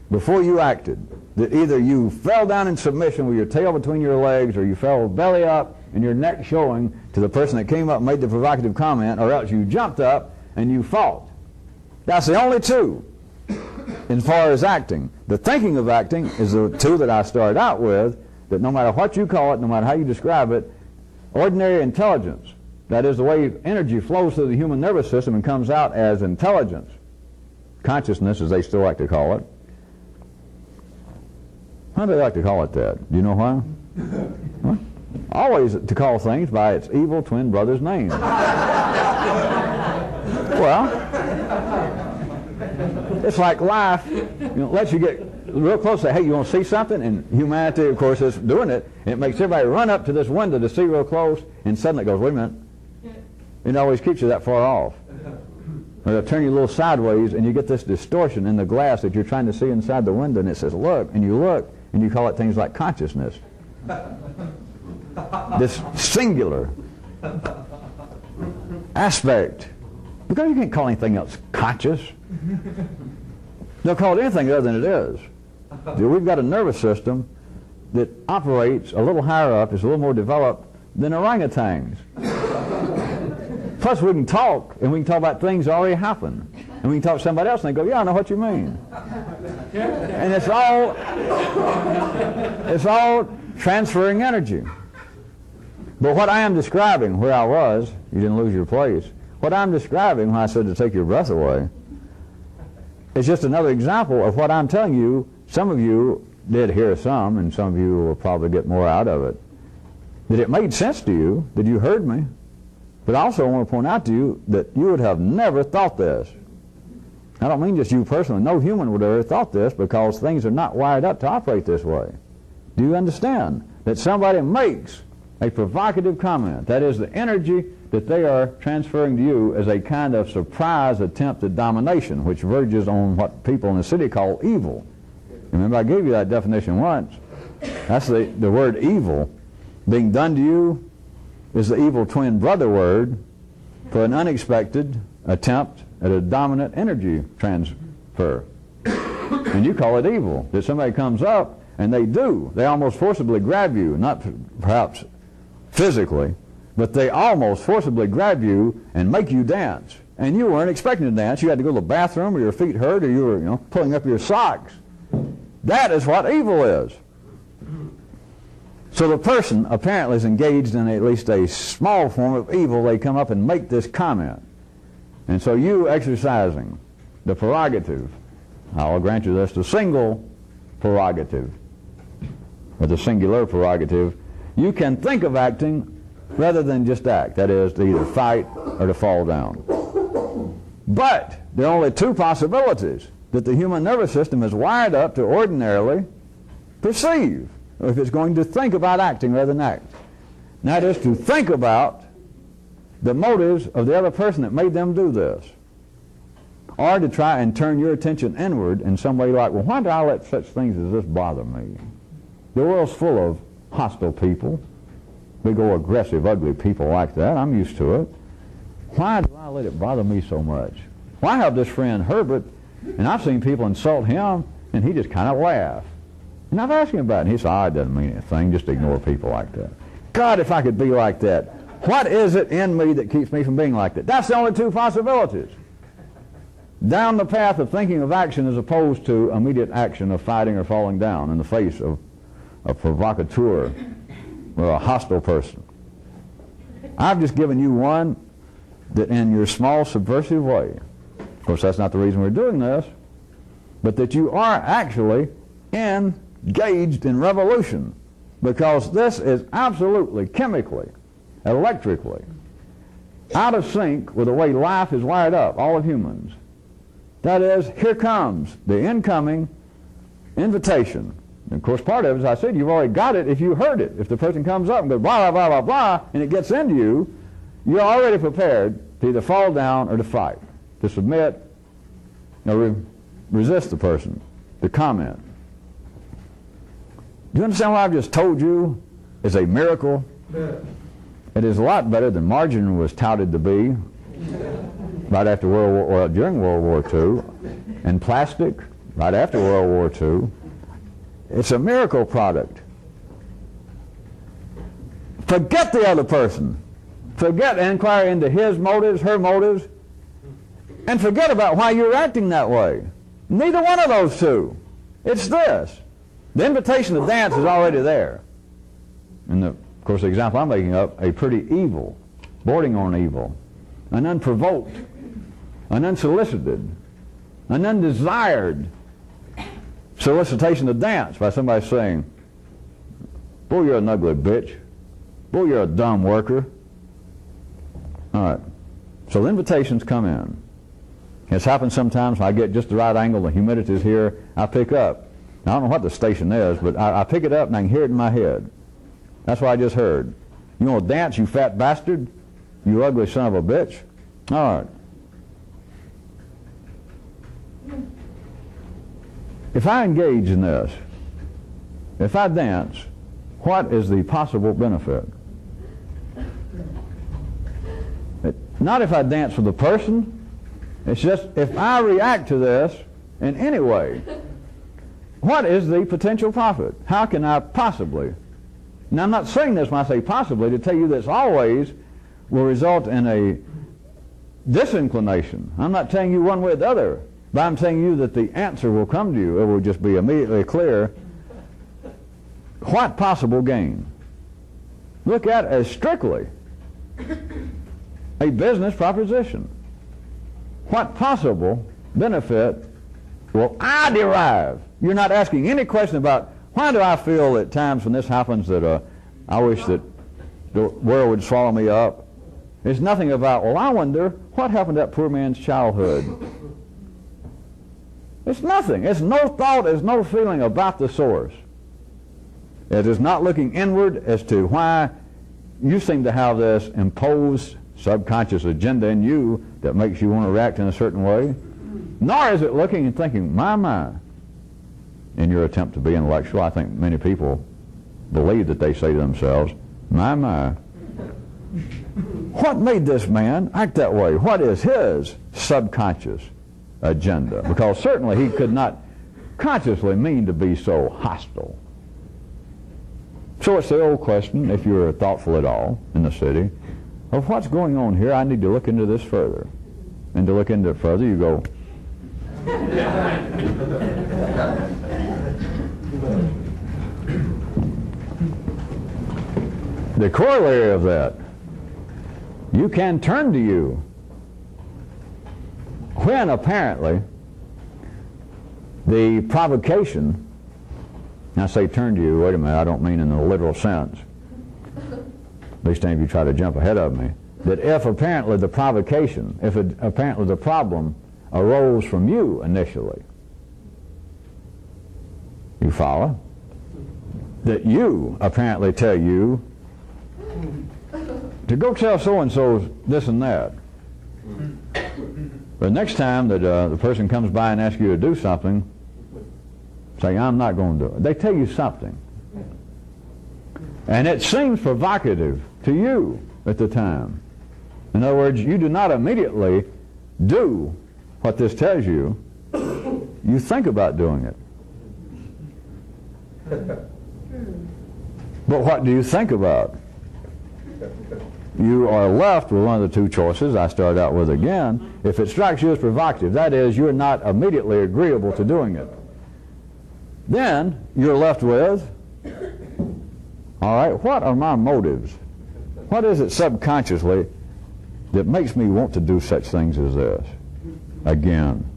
before you acted, that either you fell down in submission with your tail between your legs, or you fell belly up and your neck showing to the person that came up and made the provocative comment, or else you jumped up and you fought. That's the only two as far as acting. The thinking of acting is the two that I started out with, that no matter what you call it, no matter how you describe it, ordinary intelligence, that is the way energy flows through the human nervous system and comes out as intelligence, consciousness, as they still like to call it. Why do they like to call it that? Do you know why? What? Always to call things by its evil twin brother's name. Well, it's like life, lets you get real close and say, hey, you want to see something? And humanity, of course, is doing it. And it makes everybody run up to this window to see real close, and suddenly it goes, wait a minute. It always keeps you that far off. Or they'll turn you a little sideways, and you get this distortion in the glass that you're trying to see inside the window, and it says, look, and you call it things like consciousness. This singular aspect. Because you can't call anything else conscious. They'll call it anything other than it is. We've got a nervous system that operates a little higher up, is a little more developed than orangutans. Plus we can talk, and we can talk about things that already happened. And we can talk to somebody else, and they go, yeah, I know what you mean. And it's all transferring energy. But what I am describing, where I was, you didn't lose your place, what I'm describing when I said to take your breath away is just another example of what I'm telling you. Some of you did hear some, and some of you will probably get more out of it. That it made sense to you, that you heard me. But I also want to point out to you that you would have never thought this. I don't mean just you personally. No human would have ever thought this, because things are not wired up to operate this way. Do you understand that somebody makes a provocative comment? That is the energy that they are transferring to you as a kind of surprise attempt at domination, which verges on what people in the city call evil. Remember, I gave you that definition once. That's the word evil. Being done to you is the evil twin brother word for an unexpected attempt at a dominant energy transfer. And you call it evil. That somebody comes up, and they almost forcibly grab you, not perhaps physically, but they almost forcibly grab you and make you dance. And you weren't expecting to dance. You had to go to the bathroom, or your feet hurt, or you were pulling up your socks. That is what evil is. So the person apparently is engaged in at least a small form of evil. They come up and make this comment. And so you exercising the prerogative, I'll grant you this, the single prerogative, or the singular prerogative, you can think of acting rather than just act. That is, to either fight or to fall down. But there are only two possibilities that the human nervous system is wired up to ordinarily perceive, if it's going to think about acting rather than act. And that is to think about the motives of the other person that made them do this. Or to try and turn your attention inward in some way, like, well, why do I let such things as this bother me? The world's full of hostile people, big old aggressive, ugly people like that. I'm used to it. Why do I let it bother me so much? Well, I have this friend Herbert, and I've seen people insult him, and he just kind of laughs. And I've asked him about it, and he said, oh, it doesn't mean anything, just ignore people like that. God, if I could be like that. What is it in me that keeps me from being like that? That's the only two possibilities. Down the path of thinking of action as opposed to immediate action of fighting or falling down in the face of a provocateur or a hostile person. I've just given you one that in your small subversive way, of course that's not the reason we're doing this, but that you are actually engaged in revolution, because this is absolutely, chemically, electrically, out of sync with the way life is wired up, all of humans. That is, here comes the incoming invitation. And of course, part of it, as I said, you've already got it if you heard it. If the person comes up and goes blah, blah, blah, blah, blah, and it gets into you, you're already prepared to either fall down or to fight, to submit, or resist the person, the comment. Do you understand what I've just told you is a miracle? Yeah. It is a lot better than margarine was touted to be right after during World War II, and plastic right after World War II. It's a miracle product. Forget the other person. Forget and inquire into his motives, her motives, and forget about why you're acting that way. Neither one of those two. It's this. The invitation to dance is already there. And of course, the example I'm making up, a pretty evil, bordering on evil, an unprovoked, an unsolicited, an undesired solicitation to dance by somebody saying, boy, you're an ugly bitch. Boy, you're a dumb worker. All right. So the invitations come in. It's happened sometimes when I get just the right angle, the humidity's here, I pick up. Now, I don't know what the station is, but I pick it up and I can hear it in my head. That's what I just heard. You want to dance, you fat bastard? You ugly son of a bitch? All right. If I engage in this, if I dance, what is the possible benefit? Not if I dance with the person. It's just if I react to this in any way, what is the potential profit? How can I possibly? Now, I'm not saying this when I say possibly to tell you this always will result in a disinclination. I'm not telling you one way or the other, but I'm telling you that the answer will come to you. It will just be immediately clear. What possible gain? Look at it as strictly a business proposition. What possible benefit will I derive? You're not asking any question about why do I feel at times when this happens that I wish that the world would swallow me up. It's nothing about, well, I wonder what happened to that poor man's childhood. It's nothing. It's no thought, it's no feeling about the source. It is not looking inward as to why you seem to have this imposed subconscious agenda in you that makes you want to react in a certain way. Nor is it looking and thinking, my, in your attempt to be intellectual. I think many people believe that they say to themselves, my. What made this man act that way? What is his subconscious agenda? Because certainly he could not consciously mean to be so hostile. So it's the old question, if you're thoughtful at all in the city, of what's going on here. I need to look into this further. And to look into it further, you go, the corollary of that, you can turn to you when apparently the provocation, I say turn to you, wait a minute, I don't mean in the literal sense, at least any of you try to jump ahead of me, that if apparently the provocation, apparently the problem arose from you initially, you follow? That you apparently tell you to go tell so-and-so this and that. But next time that the person comes by and asks you to do something, say, I'm not going to do it. They tell you something. And it seems provocative to you at the time. In other words, you do not immediately do what this tells you. You think about doing it. But what do you think about? You are left with one of the two choices I started out with again. If it strikes you as provocative, that is, you're not immediately agreeable to doing it, then you're left with, all right, what are my motives? What is it subconsciously that makes me want to do such things as this? Again,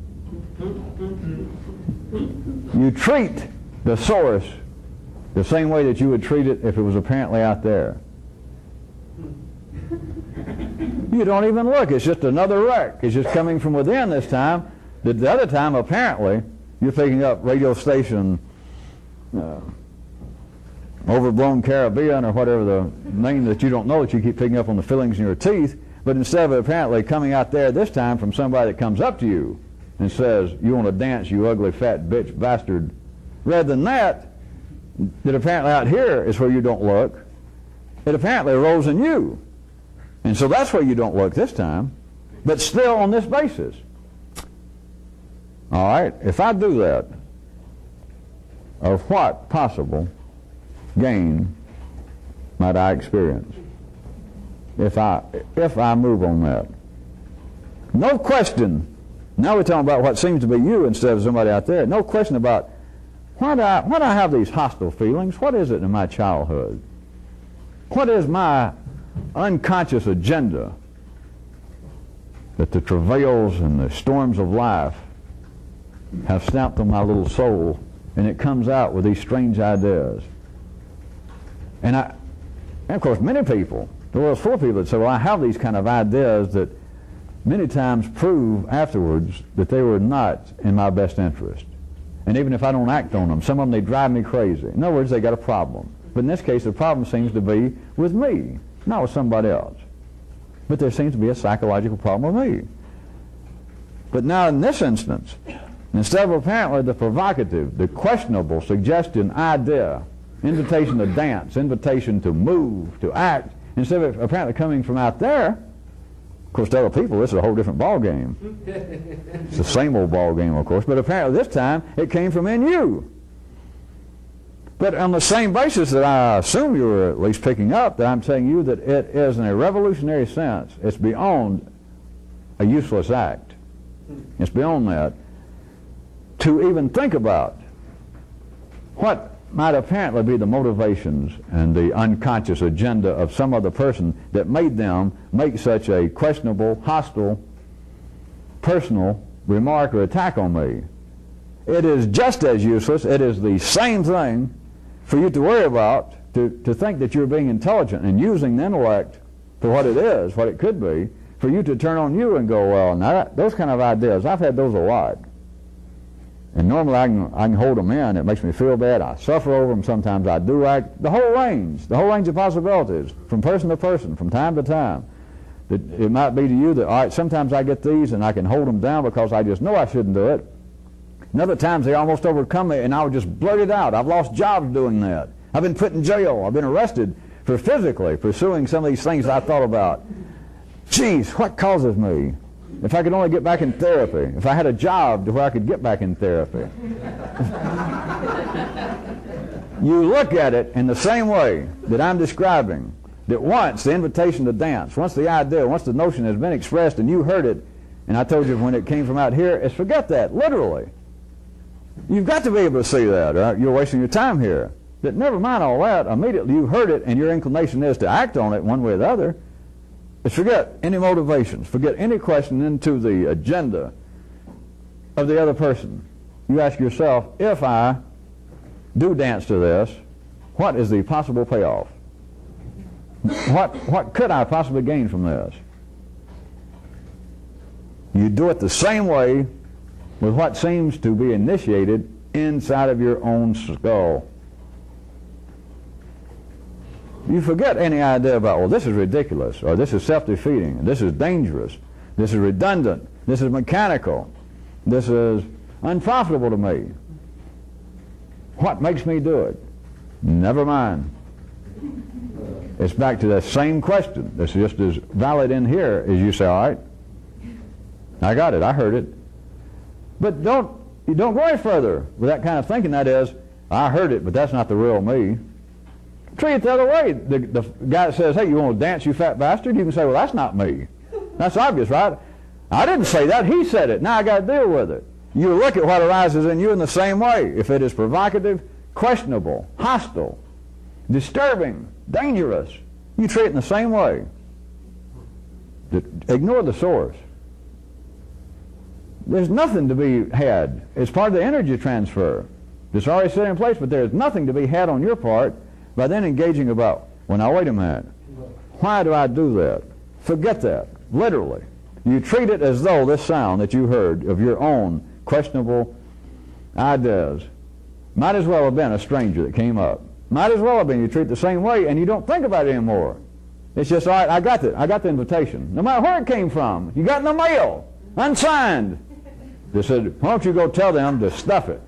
you treat the source the same way that you would treat it if it was apparently out there. You don't even look. It's just another wreck. It's just coming from within this time. The other time, apparently, you're picking up radio station Overblown Caribbean or whatever the name that you don't know that you keep picking up on the fillings in your teeth. But instead of it apparently coming out there this time from somebody that comes up to you and says, you want to dance, you ugly fat bitch bastard, rather than that apparently out here is where you don't look. It apparently arose in you. And so that's where you don't look this time, but still on this basis. All right, if I do that, of what possible gain might I experience if I move on that? No question. Now we're talking about what seems to be you instead of somebody out there. No question about why do I have these hostile feelings? What is it in my childhood? What is my unconscious agenda that the travails and the storms of life have stamped on my little soul, and it comes out with these strange ideas. And of course, many people, the world's full of people that say, well, I have these kind of ideas that many times prove afterwards that they were not in my best interest. And even if I don't act on them, some of them, they drive me crazy. In other words, they got a problem. But in this case, the problem seems to be with me, not with somebody else. But there seems to be a psychological problem with me. But now in this instance, instead of apparently the provocative, the questionable suggestion, idea, invitation to dance, invitation to move, to act, instead of apparently coming from out there, of course to other people this is a whole different ball game. It's the same old ball game, of course, but apparently this time it came from in you. But on the same basis that I assume you were at least picking up, that I'm telling you that it is in a revolutionary sense, it's beyond a useless act. It's beyond that to even think about what might apparently be the motivations and the unconscious agenda of some other person that made them make such a questionable, hostile, personal remark or attack on me. It is just as useless, it is the same thing for you to worry about, to think that you're being intelligent and using the intellect for what it is, what it could be, for you to turn on you and go, well, now those kind of ideas, I've had those a lot. And normally I can hold them in. It makes me feel bad. I suffer over them. Sometimes I do act. The whole range of possibilities, from person to person, from time to time. That it might be to you that, all right, sometimes I get these and I can hold them down because I just know I shouldn't do it. And other times they almost overcome me and I'll just blurt it out. I've lost jobs doing that. I've been put in jail. I've been arrested for physically pursuing some of these things I thought about. Geez, what causes me? If I could only get back in therapy. If I had a job to where I could get back in therapy. You look at it in the same way that I'm describing, that once the invitation to dance, once the idea, once the notion has been expressed and you heard it, and I told you when it came from out here, is forget that, literally. You've got to be able to see that, or you're wasting your time here. That never mind all that, immediately you heard it and your inclination is to act on it one way or the other. Is forget any motivations, forget any question into the agenda of the other person. You ask yourself, if I do dance to this, what is the possible payoff? What could I possibly gain from this? You do it the same way with what seems to be initiated inside of your own skull. You forget any idea about, well, this is ridiculous, or this is self-defeating, this is dangerous, this is redundant, this is mechanical, this is unprofitable to me. What makes me do it? Never mind. It's back to that same question that's just as valid in here as you say, all right, I got it, I heard it. But you don't go any further with that kind of thinking. That is, I heard it, but that's not the real me. Treat it the other way. The guy that says, hey, you want to dance, you fat bastard? You can say, well, that's not me. That's obvious, right? I didn't say that. He said it. Now I got to deal with it. You look at what arises in you in the same way. If it is provocative, questionable, hostile, disturbing, dangerous, you treat it in the same way. Ignore the source. There's nothing to be had. It's part of the energy transfer. It's already set in place, but there's nothing to be had on your part by then engaging about, well, now wait a minute. Why do I do that? Forget that, literally. You treat it as though this sound that you heard of your own questionable ideas might as well have been a stranger that came up. Might as well have been. You treat it the same way and you don't think about it anymore. It's just, all right, I got the invitation. No matter where it came from. You got it in the mail, unsigned. They said, why don't you go tell them to stuff it?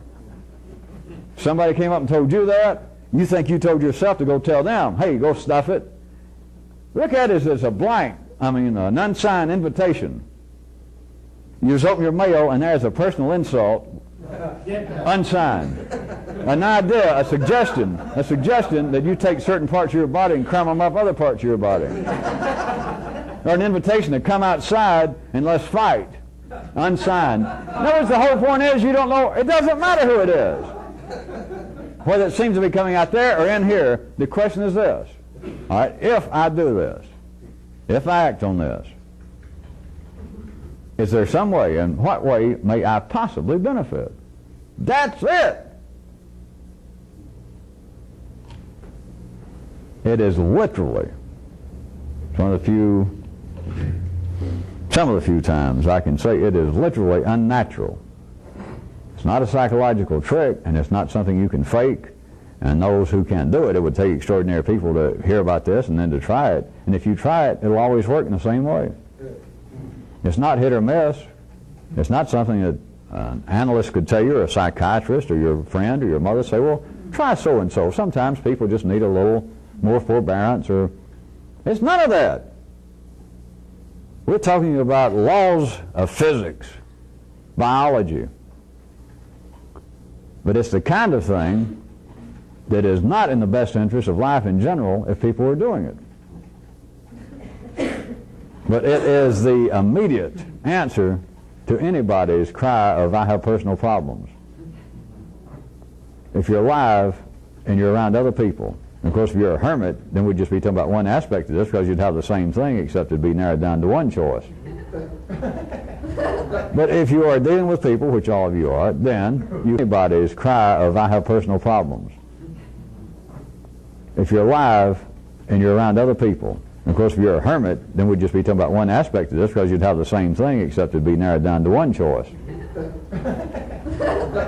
Somebody came up and told you that. You think you told yourself to go tell them, hey, go stuff it. Look at it as a blank, an unsigned invitation. You just open your mail and there's a personal insult, unsigned. An idea, a suggestion that you take certain parts of your body and cram them up other parts of your body. Or an invitation to come outside and let's fight, unsigned. In other words, the whole point is you don't know, it doesn't matter who it is. Whether it seems to be coming out there or in here, the question is this. All right, if I do this, if I act on this, Is there some way? In what way may I possibly benefit? That's it. It is literally some of the few times I can say it is literally unnatural. It's not a psychological trick, and it's not something you can fake. And those who can't do it, it would take extraordinary people to hear about this and then to try it. And if you try it, it'll always work in the same way. It's not hit or miss. It's not something that an analyst could tell you, or a psychiatrist, or your friend, or your mother say, well, try so-and-so. Sometimes people just need a little more forbearance, or it's none of that. We're talking about laws of physics, biology. But it's the kind of thing that is not in the best interest of life in general if people are doing it. But it is the immediate answer to anybody's cry of, I have personal problems. If you're alive and you're around other people, and of course if you're a hermit, then we'd just be talking about one aspect of this, because you'd have the same thing except it'd be narrowed down to one choice. But if you are dealing with people, which all of you are, then anybody's cry of, I have personal problems. If you're alive and you're around other people, and of course if you're a hermit, then we'd just be talking about one aspect of this, because you'd have the same thing except it'd be narrowed down to one choice.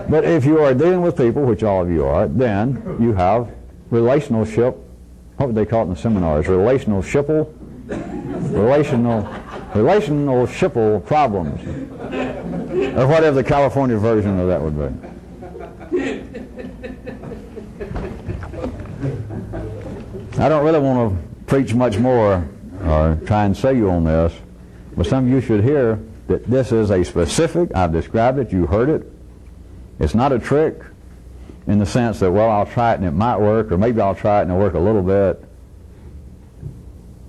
But if you are dealing with people, which all of you are, then you have relationship, what would they call it in the seminars? Relational shipple problems. Or whatever the California version of that would be. I don't really want to preach much more or try and sell you on this, but some of you should hear that this is a specific, I've described it, you heard it. It's not a trick in the sense that, well, I'll try it and it might work, or maybe I'll try it and it'll work a little bit.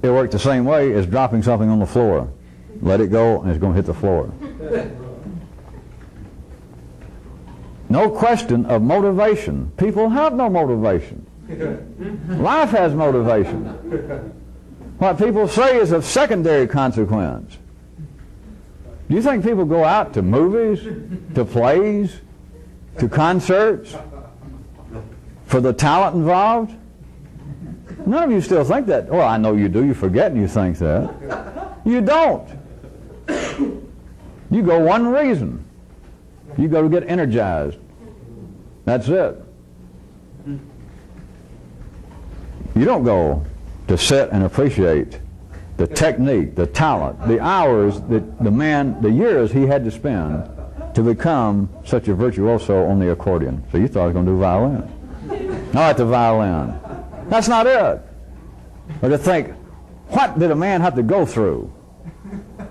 It'll work the same way as dropping something on the floor. Let it go and it's going to hit the floor. No question of motivation. People have no motivation. Life has motivation. What people say is of secondary consequence. Do you think people go out to movies, to plays, to concerts for the talent involved? None of you still think that. Well, I know you do. You forget and you think that. You don't. You go one reason. You go to get energized. That's it. You don't go to sit and appreciate the technique, the talent, the hours that the years he had to spend to become such a virtuoso on the accordion. So you thought I was going to do violin. All right, the violin. That's not it. Or to think, what did a man have to go through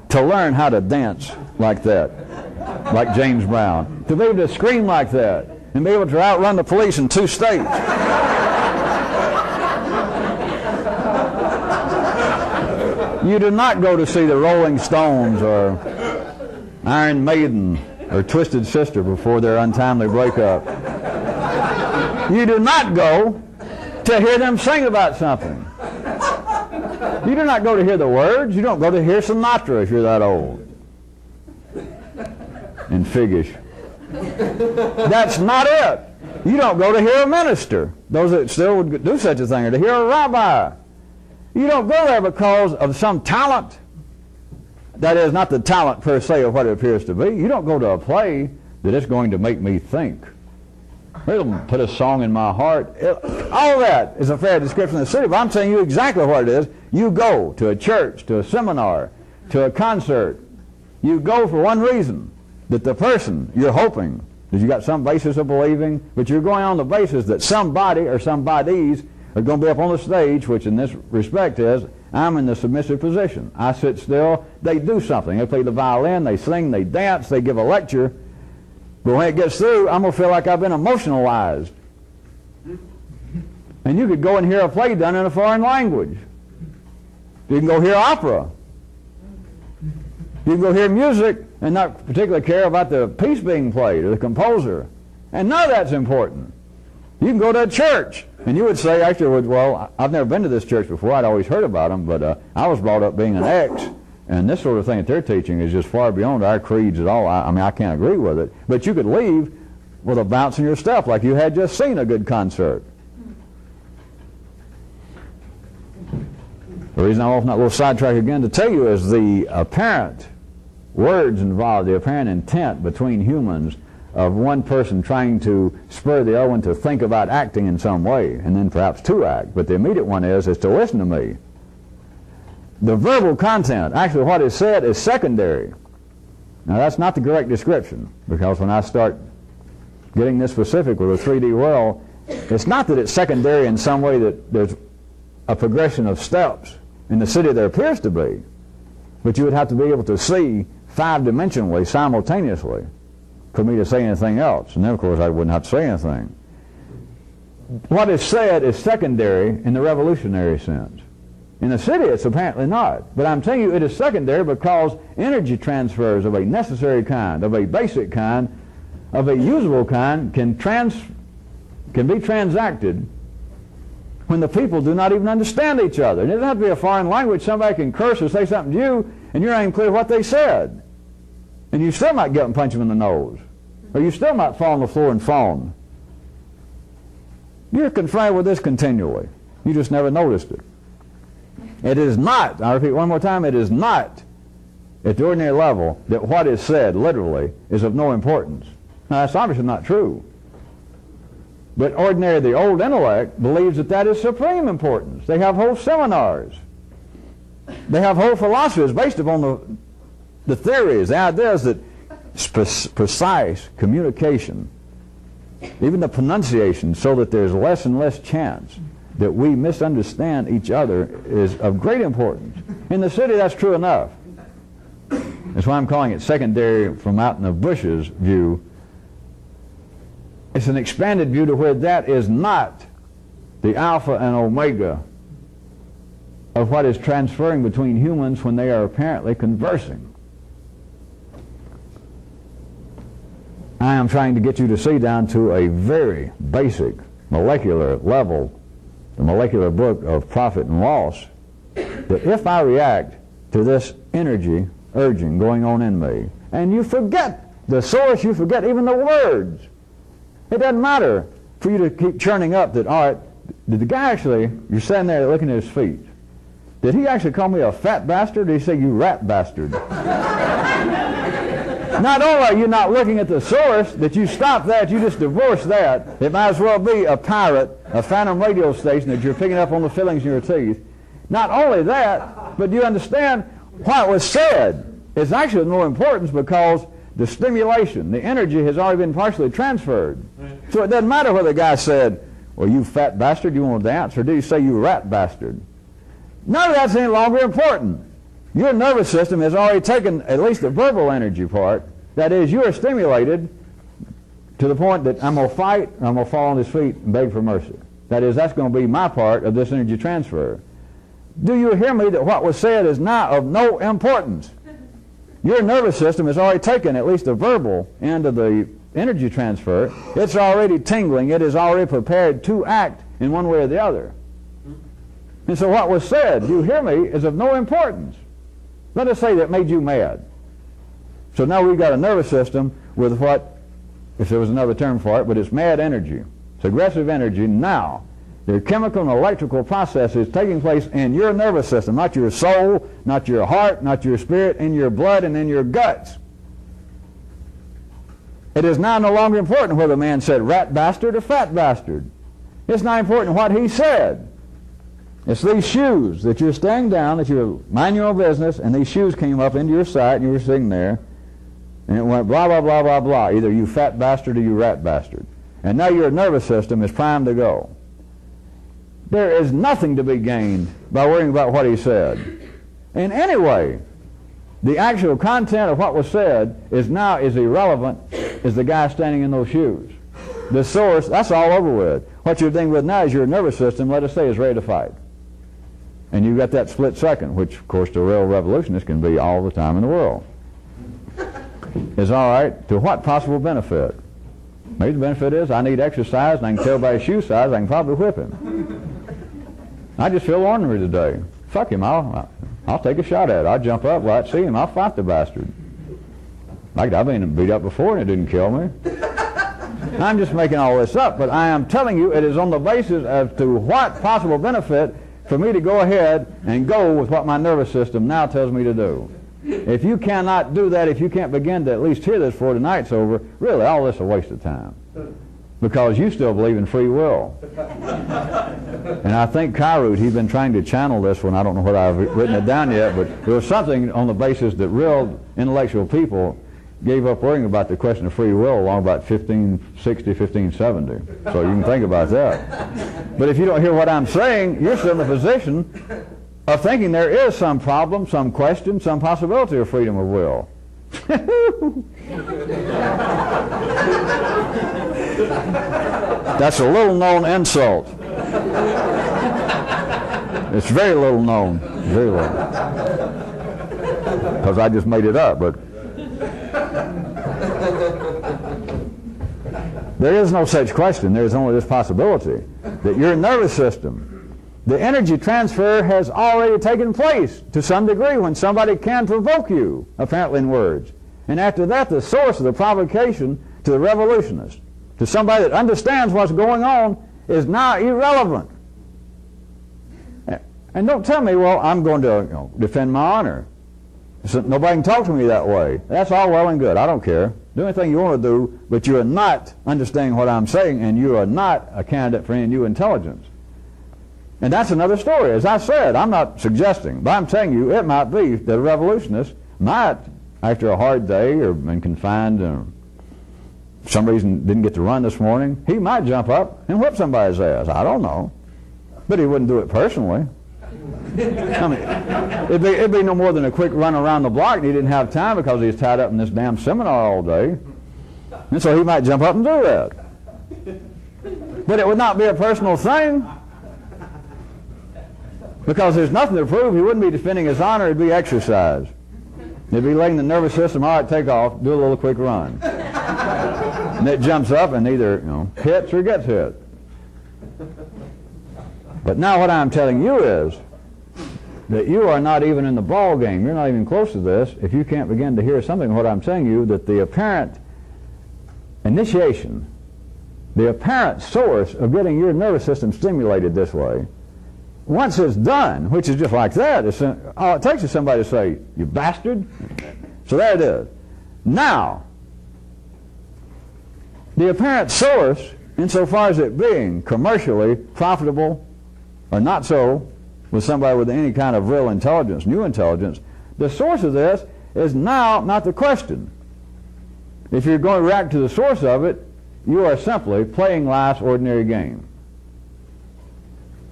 to learn how to dance like that, like James Brown, to be able to scream like that, and be able to outrun the police in 2 states? You do not go to see the Rolling Stones or Iron Maiden or Twisted Sister before their untimely breakup. You do not go to hear them sing about something. You do not go to hear the words. You don't go to hear Sinatra if you're that old and figgish. That's not it. You don't go to hear a minister, those that still would do such a thing, or to hear a rabbi. You don't go there because of some talent. That is, not the talent per se of what it appears to be. You don't go to a play that is going to make me think. It'll put a song in my heart. All that is a fair description of the city, but I'm telling you exactly what it is. You go to a church, to a seminar, to a concert. You go for one reason, that the person you're hoping, that you got some basis of believing, but you're going on the basis that somebody or somebodies are going to be up on the stage, which in this respect is, I'm in the submissive position. I sit still, they do something. They play the violin, they sing, they dance, they give a lecture. But when it gets through, I'm going to feel like I've been emotionalized. And you could go and hear a play done in a foreign language. You can go hear opera. You can go hear music and not particularly care about the piece being played or the composer. And none of that's important. You can go to a church, and you would say afterwards, well, I've never been to this church before. I'd always heard about them, but I was brought up being an ex, And this sort of thing that they're teaching is just far beyond our creeds at all. I mean, I can't agree with it. But you could leave with a bounce in your step like you had just seen a good concert. The reason I'm off on that little sidetrack again to tell you is the apparent words involved, the apparent intent between humans of one person trying to spur the other one to think about acting in some way, and then perhaps to act. But the immediate one is to listen to me. The verbal content, actually what is said, is secondary. Now that's not the correct description, because when I start getting this specific with a 3D world, it's not that it's secondary in some way that there's a progression of steps in the city there appears to be, but you would have to be able to see 5-dimensionally simultaneously for me to say anything else, and then of course I wouldn't have to say anything. What is said is secondary in the revolutionary sense. In the city it's apparently not, but I'm telling you it is secondary because energy transfers of a necessary kind, of a basic kind, of a usable kind can be transacted when the people do not even understand each other. It doesn't have to be a foreign language. Somebody can curse or say something to you and you're not even clear what they said. And you still might get up and punch them in the nose. Or you still might fall on the floor and fawn. You're confronted with this continually. You just never noticed it. It is not, I repeat one more time, it is not at the ordinary level that what is said literally is of no importance. Now that's obviously not true. But ordinarily the old intellect believes that that is supreme importance. They have whole seminars. They have whole philosophies based upon the theories, the ideas that precise communication, even the pronunciation, so that there's less and less chance that we misunderstand each other, is of great importance. In the city that's true enough. That's why I'm calling it secondary from out in the bushes view. It's an expanded view to where that is not the alpha and omega of what is transferring between humans when they are apparently conversing. I am trying to get you to see down to a very basic molecular level, the molecular book of profit and loss, that if I react to this energy urging going on in me, and you forget the source, you forget even the words, it doesn't matter for you to keep churning up that, all right, did the guy actually, you're sitting there looking at his feet, did he actually call me a fat bastard, or did he say you rat bastard? Not only are you not looking at the source, that you stop that, you just divorce that. It might as well be a pirate, a phantom radio station that you're picking up on the fillings in your teeth. Not only that, but you understand what was said is actually of no importance because the stimulation, the energy has already been partially transferred. So it doesn't matter whether the guy said, well, you fat bastard, you want to dance, or did he say you rat bastard? None of that's any longer important. Your nervous system has already taken at least the verbal energy part. That is, you are stimulated to the point that I'm going to fight, or I'm going to fall on his feet and beg for mercy. That is, that's going to be my part of this energy transfer. Do you hear me that what was said is now of no importance? Your nervous system has already taken at least the verbal end of the energy transfer. It's already tingling. It is already prepared to act in one way or the other. And so what was said, you hear me, is of no importance. Let us say that made you mad. So now we've got a nervous system with what, if there was another term for it, but it's mad energy. It's aggressive energy. Now, there are chemical and electrical processes taking place in your nervous system, not your soul, not your heart, not your spirit, in your blood and in your guts. It is now no longer important whether a man said rat bastard or fat bastard. It's not important what he said. It's these shoes that you're staying down, that you're minding your own business, and these shoes came up into your sight, and you were sitting there, and it went blah, blah, blah, blah, blah, either you fat bastard or you rat bastard. And now your nervous system is primed to go. There is nothing to be gained by worrying about what he said. And anyway, the actual content of what was said is now as irrelevant as the guy standing in those shoes. The source, that's all over with. What you're dealing with now is your nervous system, let us say, is ready to fight. And you've got that split second, which, of course, to a real revolutionist can be all the time in the world. Is all right, to what possible benefit? Maybe the benefit is I need exercise, and I can tell by his shoe size I can probably whip him. I just feel ornery today. Fuck him, I'll take a shot at it. I'll jump up, well, I see him, I'll fight the bastard. Like, I've been beat up before and it didn't kill me. I'm just making all this up, but I am telling you it is on the basis as to what possible benefit for me to go ahead and go with what my nervous system now tells me to do. If you cannot do that, if you can't begin to at least hear this before tonight's over, really all this is a waste of time. Because you still believe in free will. And I think Kyrute, he's been trying to channel this one. I don't know whether I've written it down yet, but there was something on the basis that real intellectual people gave up worrying about the question of free will along about 1560, 1570. So you can think about that. But if you don't hear what I'm saying, you're still in the position of thinking there is some problem, some question, some possibility of freedom of will. That's a little known insult. It's very little known. Very little. Because I just made it up, but there is no such question. There is only this possibility that your nervous system, the energy transfer has already taken place to some degree when somebody can provoke you, apparently in words. And after that, the source of the provocation to the revolutionist, to somebody that understands what's going on, is now irrelevant. And don't tell me, well, I'm going to defend my honor. So nobody can talk to me that way. That's all well and good. I don't care. Do anything you want to do, but you are not understanding what I'm saying, and you are not a candidate for any new intelligence. And that's another story. As I said, I'm not suggesting, but I'm telling you it might be that a revolutionist might, after a hard day or been confined and for some reason didn't get to run this morning, he might jump up and whip somebody's ass. I don't know. But he wouldn't do it personally. I mean, it'd be no more than a quick run around the block, and he didn't have time because he was tied up in this damn seminar all day. And so he might jump up and do that. But it would not be a personal thing, because there's nothing to prove. He wouldn't be defending his honor. It'd be exercise. It'd be letting the nervous system, all right, take off, do a little quick run. And it jumps up and either hits or gets hit. But now what I'm telling you is that you are not even in the ball game. You're not even close to this if you can't begin to hear something of what I'm saying to you, that the apparent initiation, the apparent source of getting your nervous system stimulated this way, once it's done, which is just like that, all it takes is somebody to say, "You bastard." So there it is. Now, the apparent source, insofar as it being commercially profitable or not so, with somebody with any kind of real intelligence, new intelligence, the source of this is now not the question. If you're going to react to the source of it, you are simply playing life's ordinary game.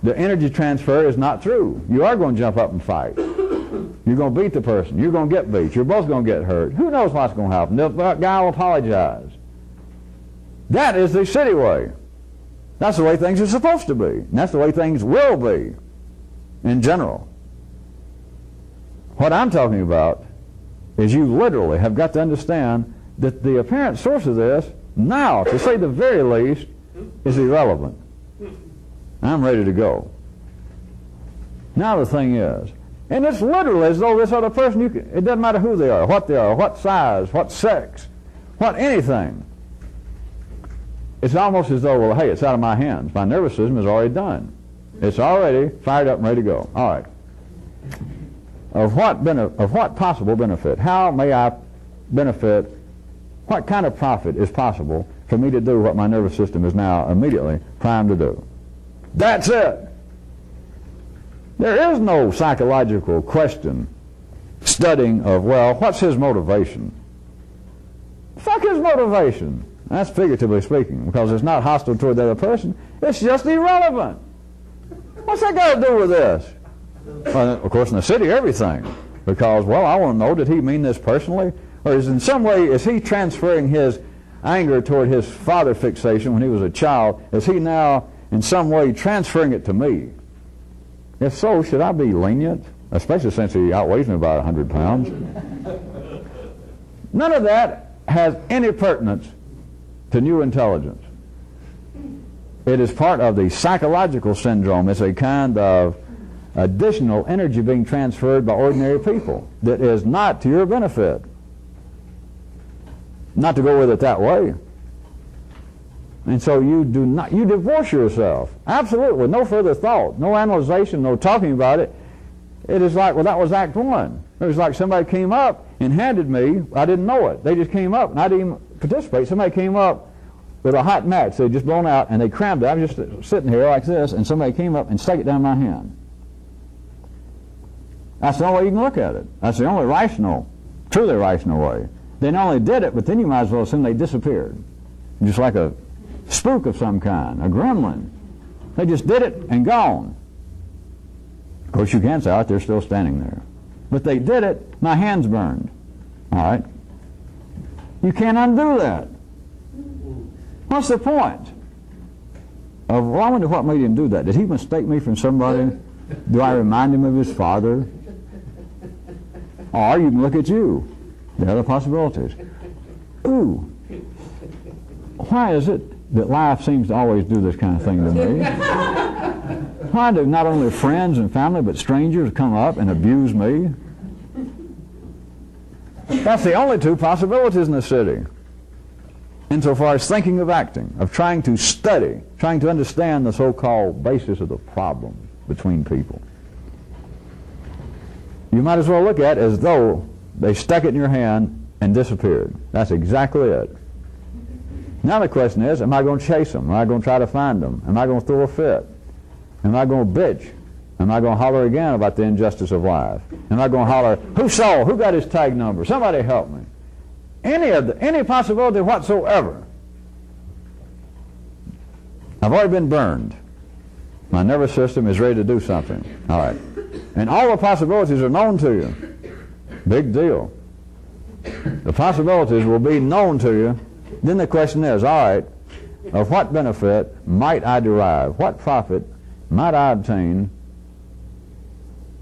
The energy transfer is not through. You are going to jump up and fight. You're going to beat the person. You're going to get beat. You're both going to get hurt. Who knows what's going to happen? The guy will apologize. That is the city way. That's the way things are supposed to be. And that's the way things will be in general. What I'm talking about is you literally have got to understand that the apparent source of this, now, to say the very least, is irrelevant. I'm ready to go. Now the thing is, and it's literally as though this other person, it doesn't matter who they are, what size, what sex, what anything. It's almost as though, well, hey, it's out of my hands. My nervous system is already done. It's already fired up and ready to go. All right. Of what possible benefit? How may I benefit? What kind of profit is possible for me to do what my nervous system is now immediately primed to do? That's it. There is no psychological question studying of, well, what's his motivation? Fuck his motivation. That's figuratively speaking, because it's not hostile toward the other person. It's just irrelevant. What's that got to do with this? Well, of course, in the city, everything. Because, well, I want to know, did he mean this personally? Or is in some way, is he transferring his anger toward his father fixation when he was a child? Is he now in some way transferring it to me? If so, should I be lenient? Especially since he outweighs me about 100 pounds. None of that has any pertinence to new intelligence. It is part of the psychological syndrome. It's a kind of additional energy being transferred by ordinary people that is not to your benefit. Not to go with it that way. And so you divorce yourself. Absolutely, no further thought, no analyzation, no talking about it. It is like, well, that was Act 1. It was like somebody came up and handed me, I didn't know it. They just came up, and I didn't even participate. Somebody came up with a hot match. They'd just blown out, and they crammed it. I was just sitting here like this, and somebody came up and stuck it down my hand. That's the only way you can look at it. That's the only rational, truly rational way. They not only did it, but then you might as well assume they disappeared. Just like a spook of some kind, a gremlin. They just did it and gone. Of course, you can't say, oh, they're still standing there. But they did it, my hand's burned. All right? You can't undo that. What's the point? Well, I wonder what made him do that. Did he mistake me from somebody? Do I remind him of his father? Or you can look at you. The other possibilities. Ooh, why is it that life seems to always do this kind of thing to me? Why do not only friends and family but strangers come up and abuse me? That's the only two possibilities in the city. Insofar as thinking of acting, of trying to study, trying to understand the so-called basis of the problem between people. You might as well look at it as though they stuck it in your hand and disappeared. That's exactly it. Now the question is, am I going to chase them? Am I going to try to find them? Am I going to throw a fit? Am I going to bitch? Am I going to holler again about the injustice of life? Am I going to holler, who saw? Who got his tag number? Somebody help me. Any possibility whatsoever. I've already been burned. My nervous system is ready to do something. All right. And all the possibilities are known to you. Big deal. The possibilities will be known to you. Then the question is, all right, of what benefit might I derive? What profit might I obtain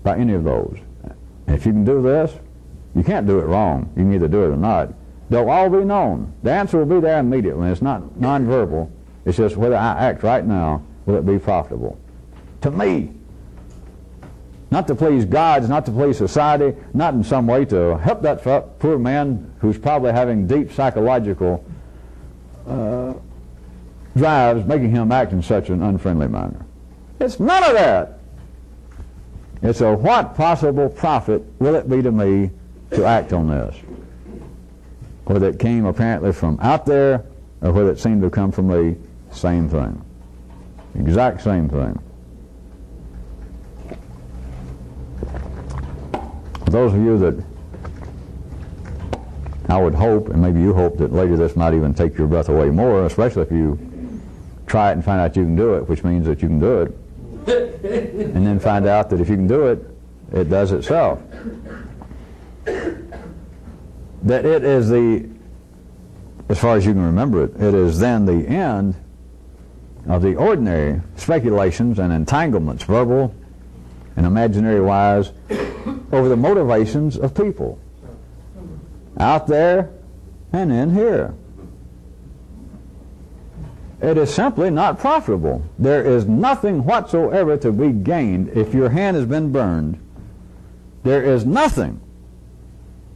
by any of those? If you can do this, you can't do it wrong. You can either do it or not. They'll all be known. The answer will be there immediately. It's not nonverbal. It's just whether I act right now, will it be profitable? To me. Not to please God, not to please society, not in some way to help that poor man who's probably having deep psychological drives, making him act in such an unfriendly manner. It's none of that. It's a what possible profit will it be to me to act on this? Whether it came apparently from out there or whether it seemed to come from me, same thing. Exact same thing. For those of you that I would hope, and maybe you hope that later this might even take your breath away more, especially if you try it and find out you can do it, which means that you can do it, and then find out that if you can do it, it does itself. That it is as far as you can remember it, it is then the end of the ordinary speculations and entanglements, verbal and imaginary-wise, over the motivations of people out there and in here. It is simply not profitable. There is nothing whatsoever to be gained if your hand has been burned. There is nothing.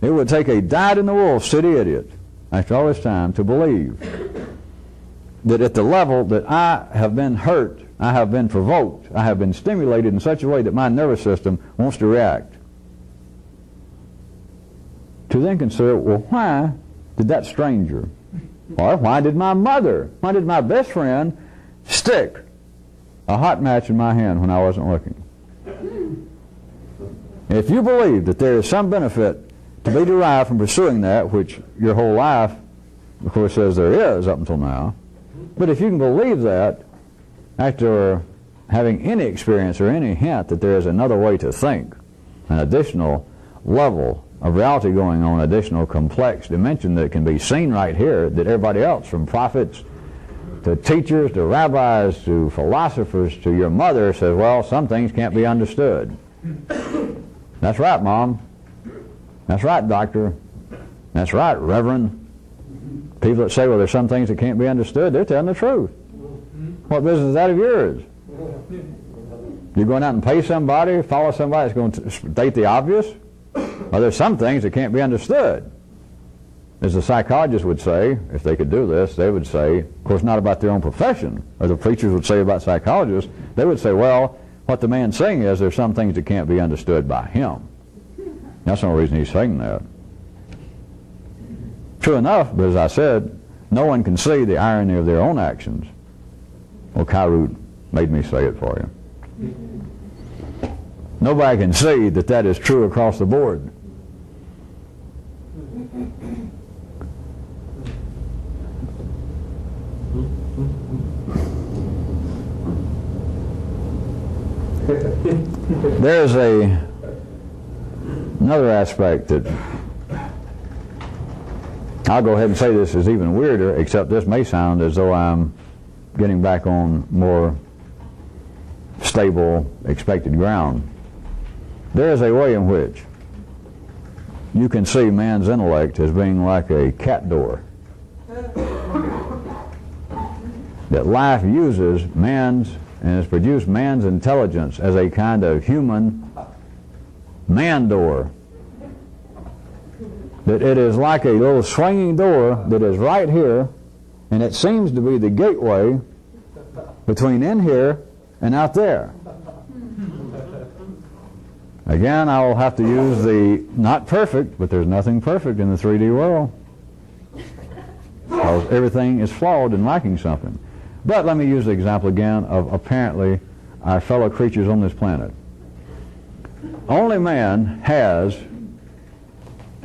It would take a dyed-in-the-wool city idiot after all this time to believe that at the level that I have been hurt, I have been provoked, I have been stimulated in such a way that my nervous system wants to react. To then consider, well, why did that stranger, or why did my mother, why did my best friend stick a hot match in my hand when I wasn't looking? If you believe that there is some benefit to be derived from pursuing that, which your whole life, of course, says there is up until now, but if you can believe that after having any experience or any hint that there is another way to think, an additional level of reality going on, additional complex dimension that can be seen right here, that everybody else, from prophets to teachers to rabbis to philosophers to your mother, says, well, some things can't be understood. That's right, Mom. That's right, Doctor. That's right, Reverend. People that say, well, there's some things that can't be understood, they're telling the truth. What business is that of yours? You're going out and pay somebody, follow somebody that's going to state the obvious? Well, there's some things that can't be understood. As the psychologists would say, if they could do this, they would say, of course not about their own profession, or the preachers would say about psychologists, they would say, well, what the man's saying is there's some things that can't be understood by him. That's the only reason he's saying that. True enough, but as I said, no one can see the irony of their own actions. Well, Kyrute made me say it for you. Nobody can see that that is true across the board. There's another aspect that I'll go ahead and say this is even weirder, except this may sound as though I'm getting back on more stable, expected ground. There is a way in which you can see man's intellect as being like a cat door. That life uses man's and has produced man's intelligence as a kind of human man door. That it is like a little swinging door that is right here, and it seems to be the gateway between in here and out there. Again, I will have to use the not perfect, but there's nothing perfect in the 3D world, because everything is flawed and lacking something. But let me use the example again of apparently our fellow creatures on this planet. Only man has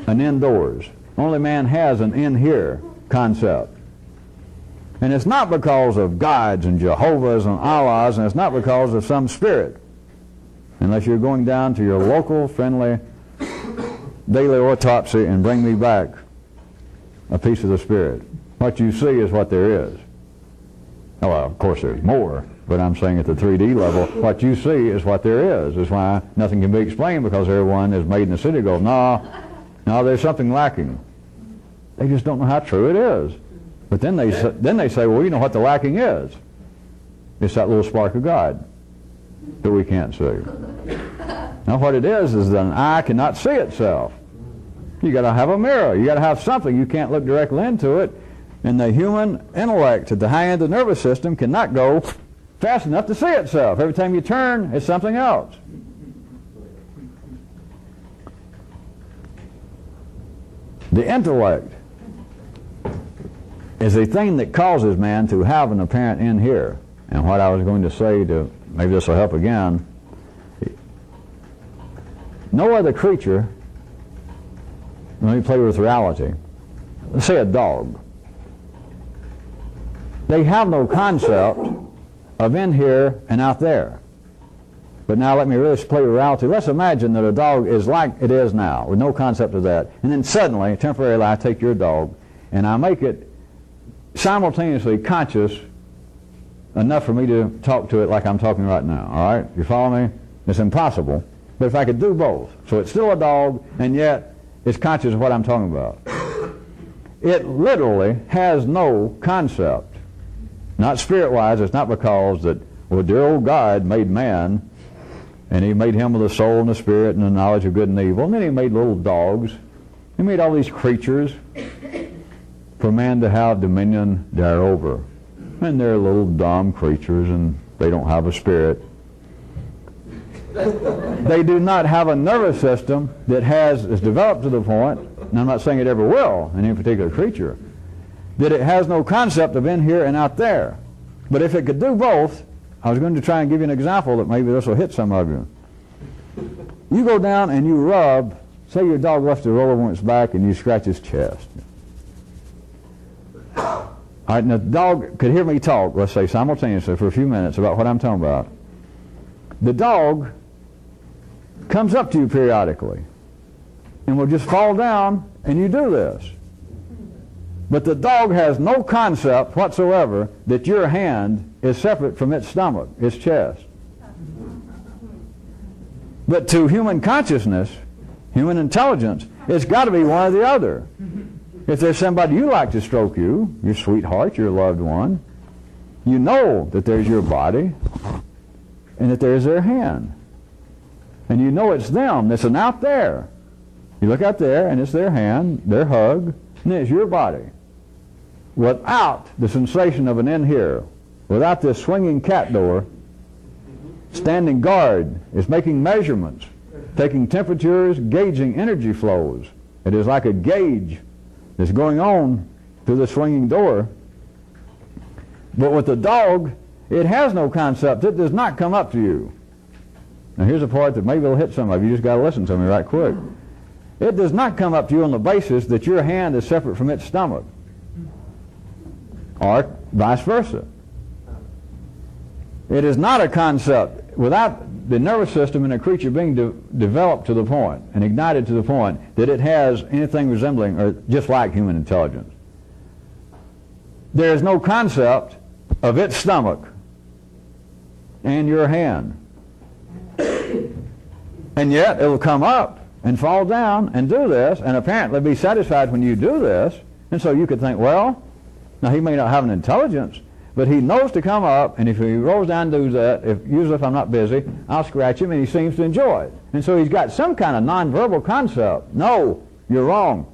an indoors. Only man has an in here concept. And it's not because of gods and Jehovah's and Allahs, and it's not because of some spirit. Unless you're going down to your local friendly daily autopsy and bring me back a piece of the spirit. What you see is what there is. Well, of course there's more, but I'm saying at the 3D level, what you see is what there is. That's why nothing can be explained, because everyone is made in the city go, no, there's something lacking. They just don't know how true it is. But then they say, well, you know what the lacking is. It's that little spark of God that we can't see. Now what it is that an eye cannot see itself. You got to have a mirror. You got to have something. You can't look directly into it. And the human intellect at the high end of the nervous system cannot go fast enough to see itself. Every time you turn, it's something else. The intellect is the thing that causes man to have an apparent in here. And what I was going to say, to maybe this will help again, no other creature, let me play with reality. Let's say a dog. They have no concept of in here and out there. But now let me really play with reality. Let's imagine that a dog is like it is now, with no concept of that. And then suddenly, temporarily, I take your dog and I make it simultaneously conscious enough for me to talk to it like I'm talking right now. All right? You follow me? It's impossible. But if I could do both, so it's still a dog and yet it's conscious of what I'm talking about. It literally has no concept. Not spirit-wise. It's not because that, well, dear old God made man, and he made him with a soul and a spirit and a knowledge of good and evil. And then he made little dogs. He made all these creatures for man to have dominion thereover. And they're little dumb creatures, and they don't have a spirit. They do not have a nervous system that is developed to the point, and I'm not saying it ever will in any particular creature, that it has no concept of in here and out there. But if it could do both, I was going to try and give you an example that maybe this will hit some of you. You go down and you rub, say your dog left to roll over on its back, and you scratch his chest. All right, and the dog could hear me talk, let's say simultaneously for a few minutes about what I'm talking about. The dog comes up to you periodically and will just fall down, and you do this. But the dog has no concept whatsoever that your hand is separate from its stomach, its chest. But to human consciousness, human intelligence, it's got to be one or the other. If there's somebody you like to stroke you, your sweetheart, your loved one, you know that there's your body. and that there's their hand. And you know it's them. It's an out there. You look out there, and it's their hand, their hug, and then it's your body. Without the sensation of an in here, without this swinging cat door, standing guard is making measurements, taking temperatures, gauging energy flows. It is like a gauge that's going on through the swinging door. But with the dog, it has no concept. It does not come up to you. Now here's a part that maybe will hit some of you. You just got to listen to me right quick. It does not come up to you on the basis that your hand is separate from its stomach, or vice versa. It is not a concept without the nervous system in a creature being developed to the point and ignited to the point that it has anything resembling or just like human intelligence. There is no concept of its stomach and your hand. And yet it will come up and fall down and do this, and apparently be satisfied when you do this. And so you could think, well, now he may not have an intelligence, but he knows to come up, and if he rolls down and does that, usually if I'm not busy, I'll scratch him, and he seems to enjoy it. And so he's got some kind of nonverbal concept. No, you're wrong.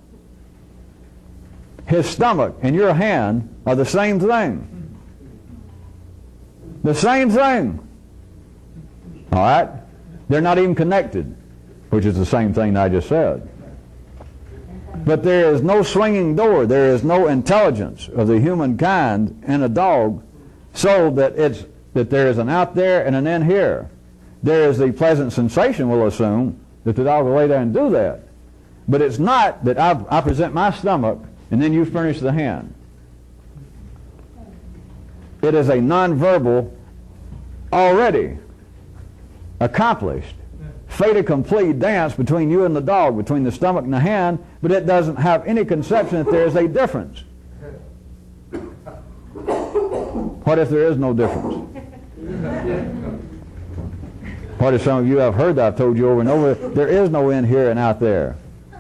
His stomach and your hand are the same thing. The same thing. All right? They're not even connected, which is the same thing that I just said. But there is no swinging door. There is no intelligence of the humankind in a dog, so that there is an out there and an in here. There is the pleasant sensation, we'll assume, that the dog will lay there and do that. But it's not that I present my stomach and then you furnish the hand. It is a nonverbal, already accomplished, fait accompli dance between you and the dog, between the stomach and the hand, but it doesn't have any conception that there is a difference. What if there is no difference? What if some of you have heard that I've told you over and over? There is no in here and out there.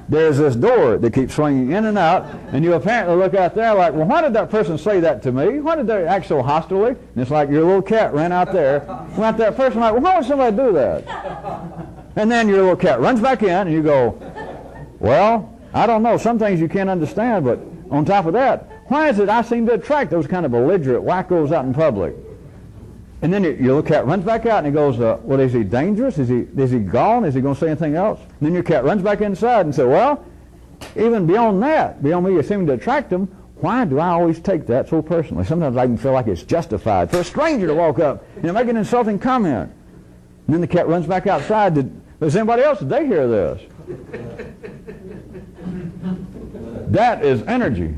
There's this door that keeps swinging in and out, and you apparently look out there like, well, why did that person say that to me? Why did they act so hostilely? And it's like your little cat ran out there, went that person like, well, why would somebody do that? And then your little cat runs back in, and you go, well, I don't know. Some things you can't understand, but on top of that, why is it I seem to attract those kind of belligerent wackos out in public? And then your little cat runs back out, and he goes, well, is he dangerous? Is he gone? Is he going to say anything else? And then your cat runs back inside and says, well, even beyond that, beyond me seeming to attract him, why do I always take that so personally? Sometimes I even feel like it's justified for a stranger to walk up and make an insulting comment. And then the cat runs back outside. Does anybody else, did they hear this? That is energy.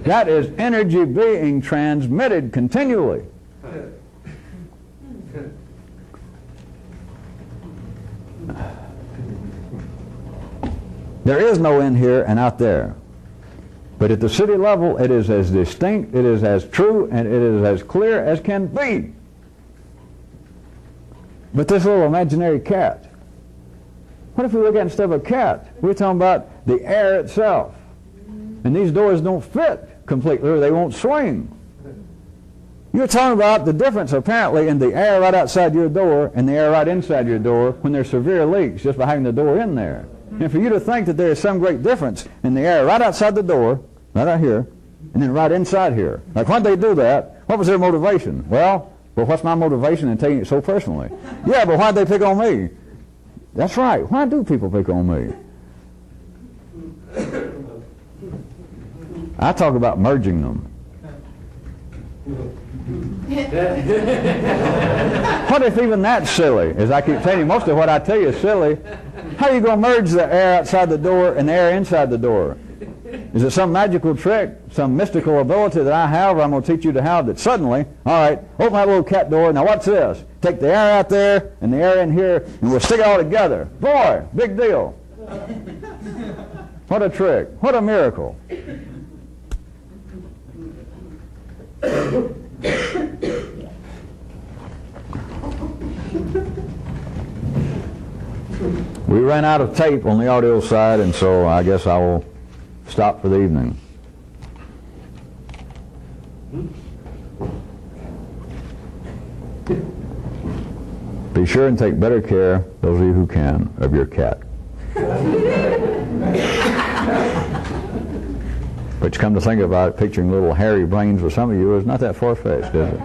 That is energy being transmitted continually. There is no in here and out there. But at the city level, it is as distinct, it is as true, and it is as clear as can be. But this little imaginary cat, what if we look at instead of a cat, we're talking about the air itself. And these doors don't fit completely, or they won't swing. You're talking about the difference, apparently, in the air right outside your door and the air right inside your door when there's severe leaks just by having the door in there. And for you to think that there is some great difference in the air right outside the door, right out here, and then right inside here. Like, why'd they do that? What was their motivation? Well, what's my motivation in taking it so personally? Yeah, but why'd they pick on me? That's right. Why do people pick on me? I talk about merging them. What if even that's silly? As I keep telling you, most of what I tell you is silly. How are you going to merge the air outside the door and the air inside the door? Is it some magical trick, some mystical ability that I have, or I'm going to teach you to have that suddenly, all right, open that little cat door, now what's this? Take the air out there and the air in here, and we'll stick it all together. Boy, big deal. What a trick. What a miracle. We ran out of tape on the audio side, and so I guess I will stop for the evening. Be sure and take better care, those of you who can, of your cat. But you come to think about it, picturing little hairy brains with some of you is not that far-fetched, is it?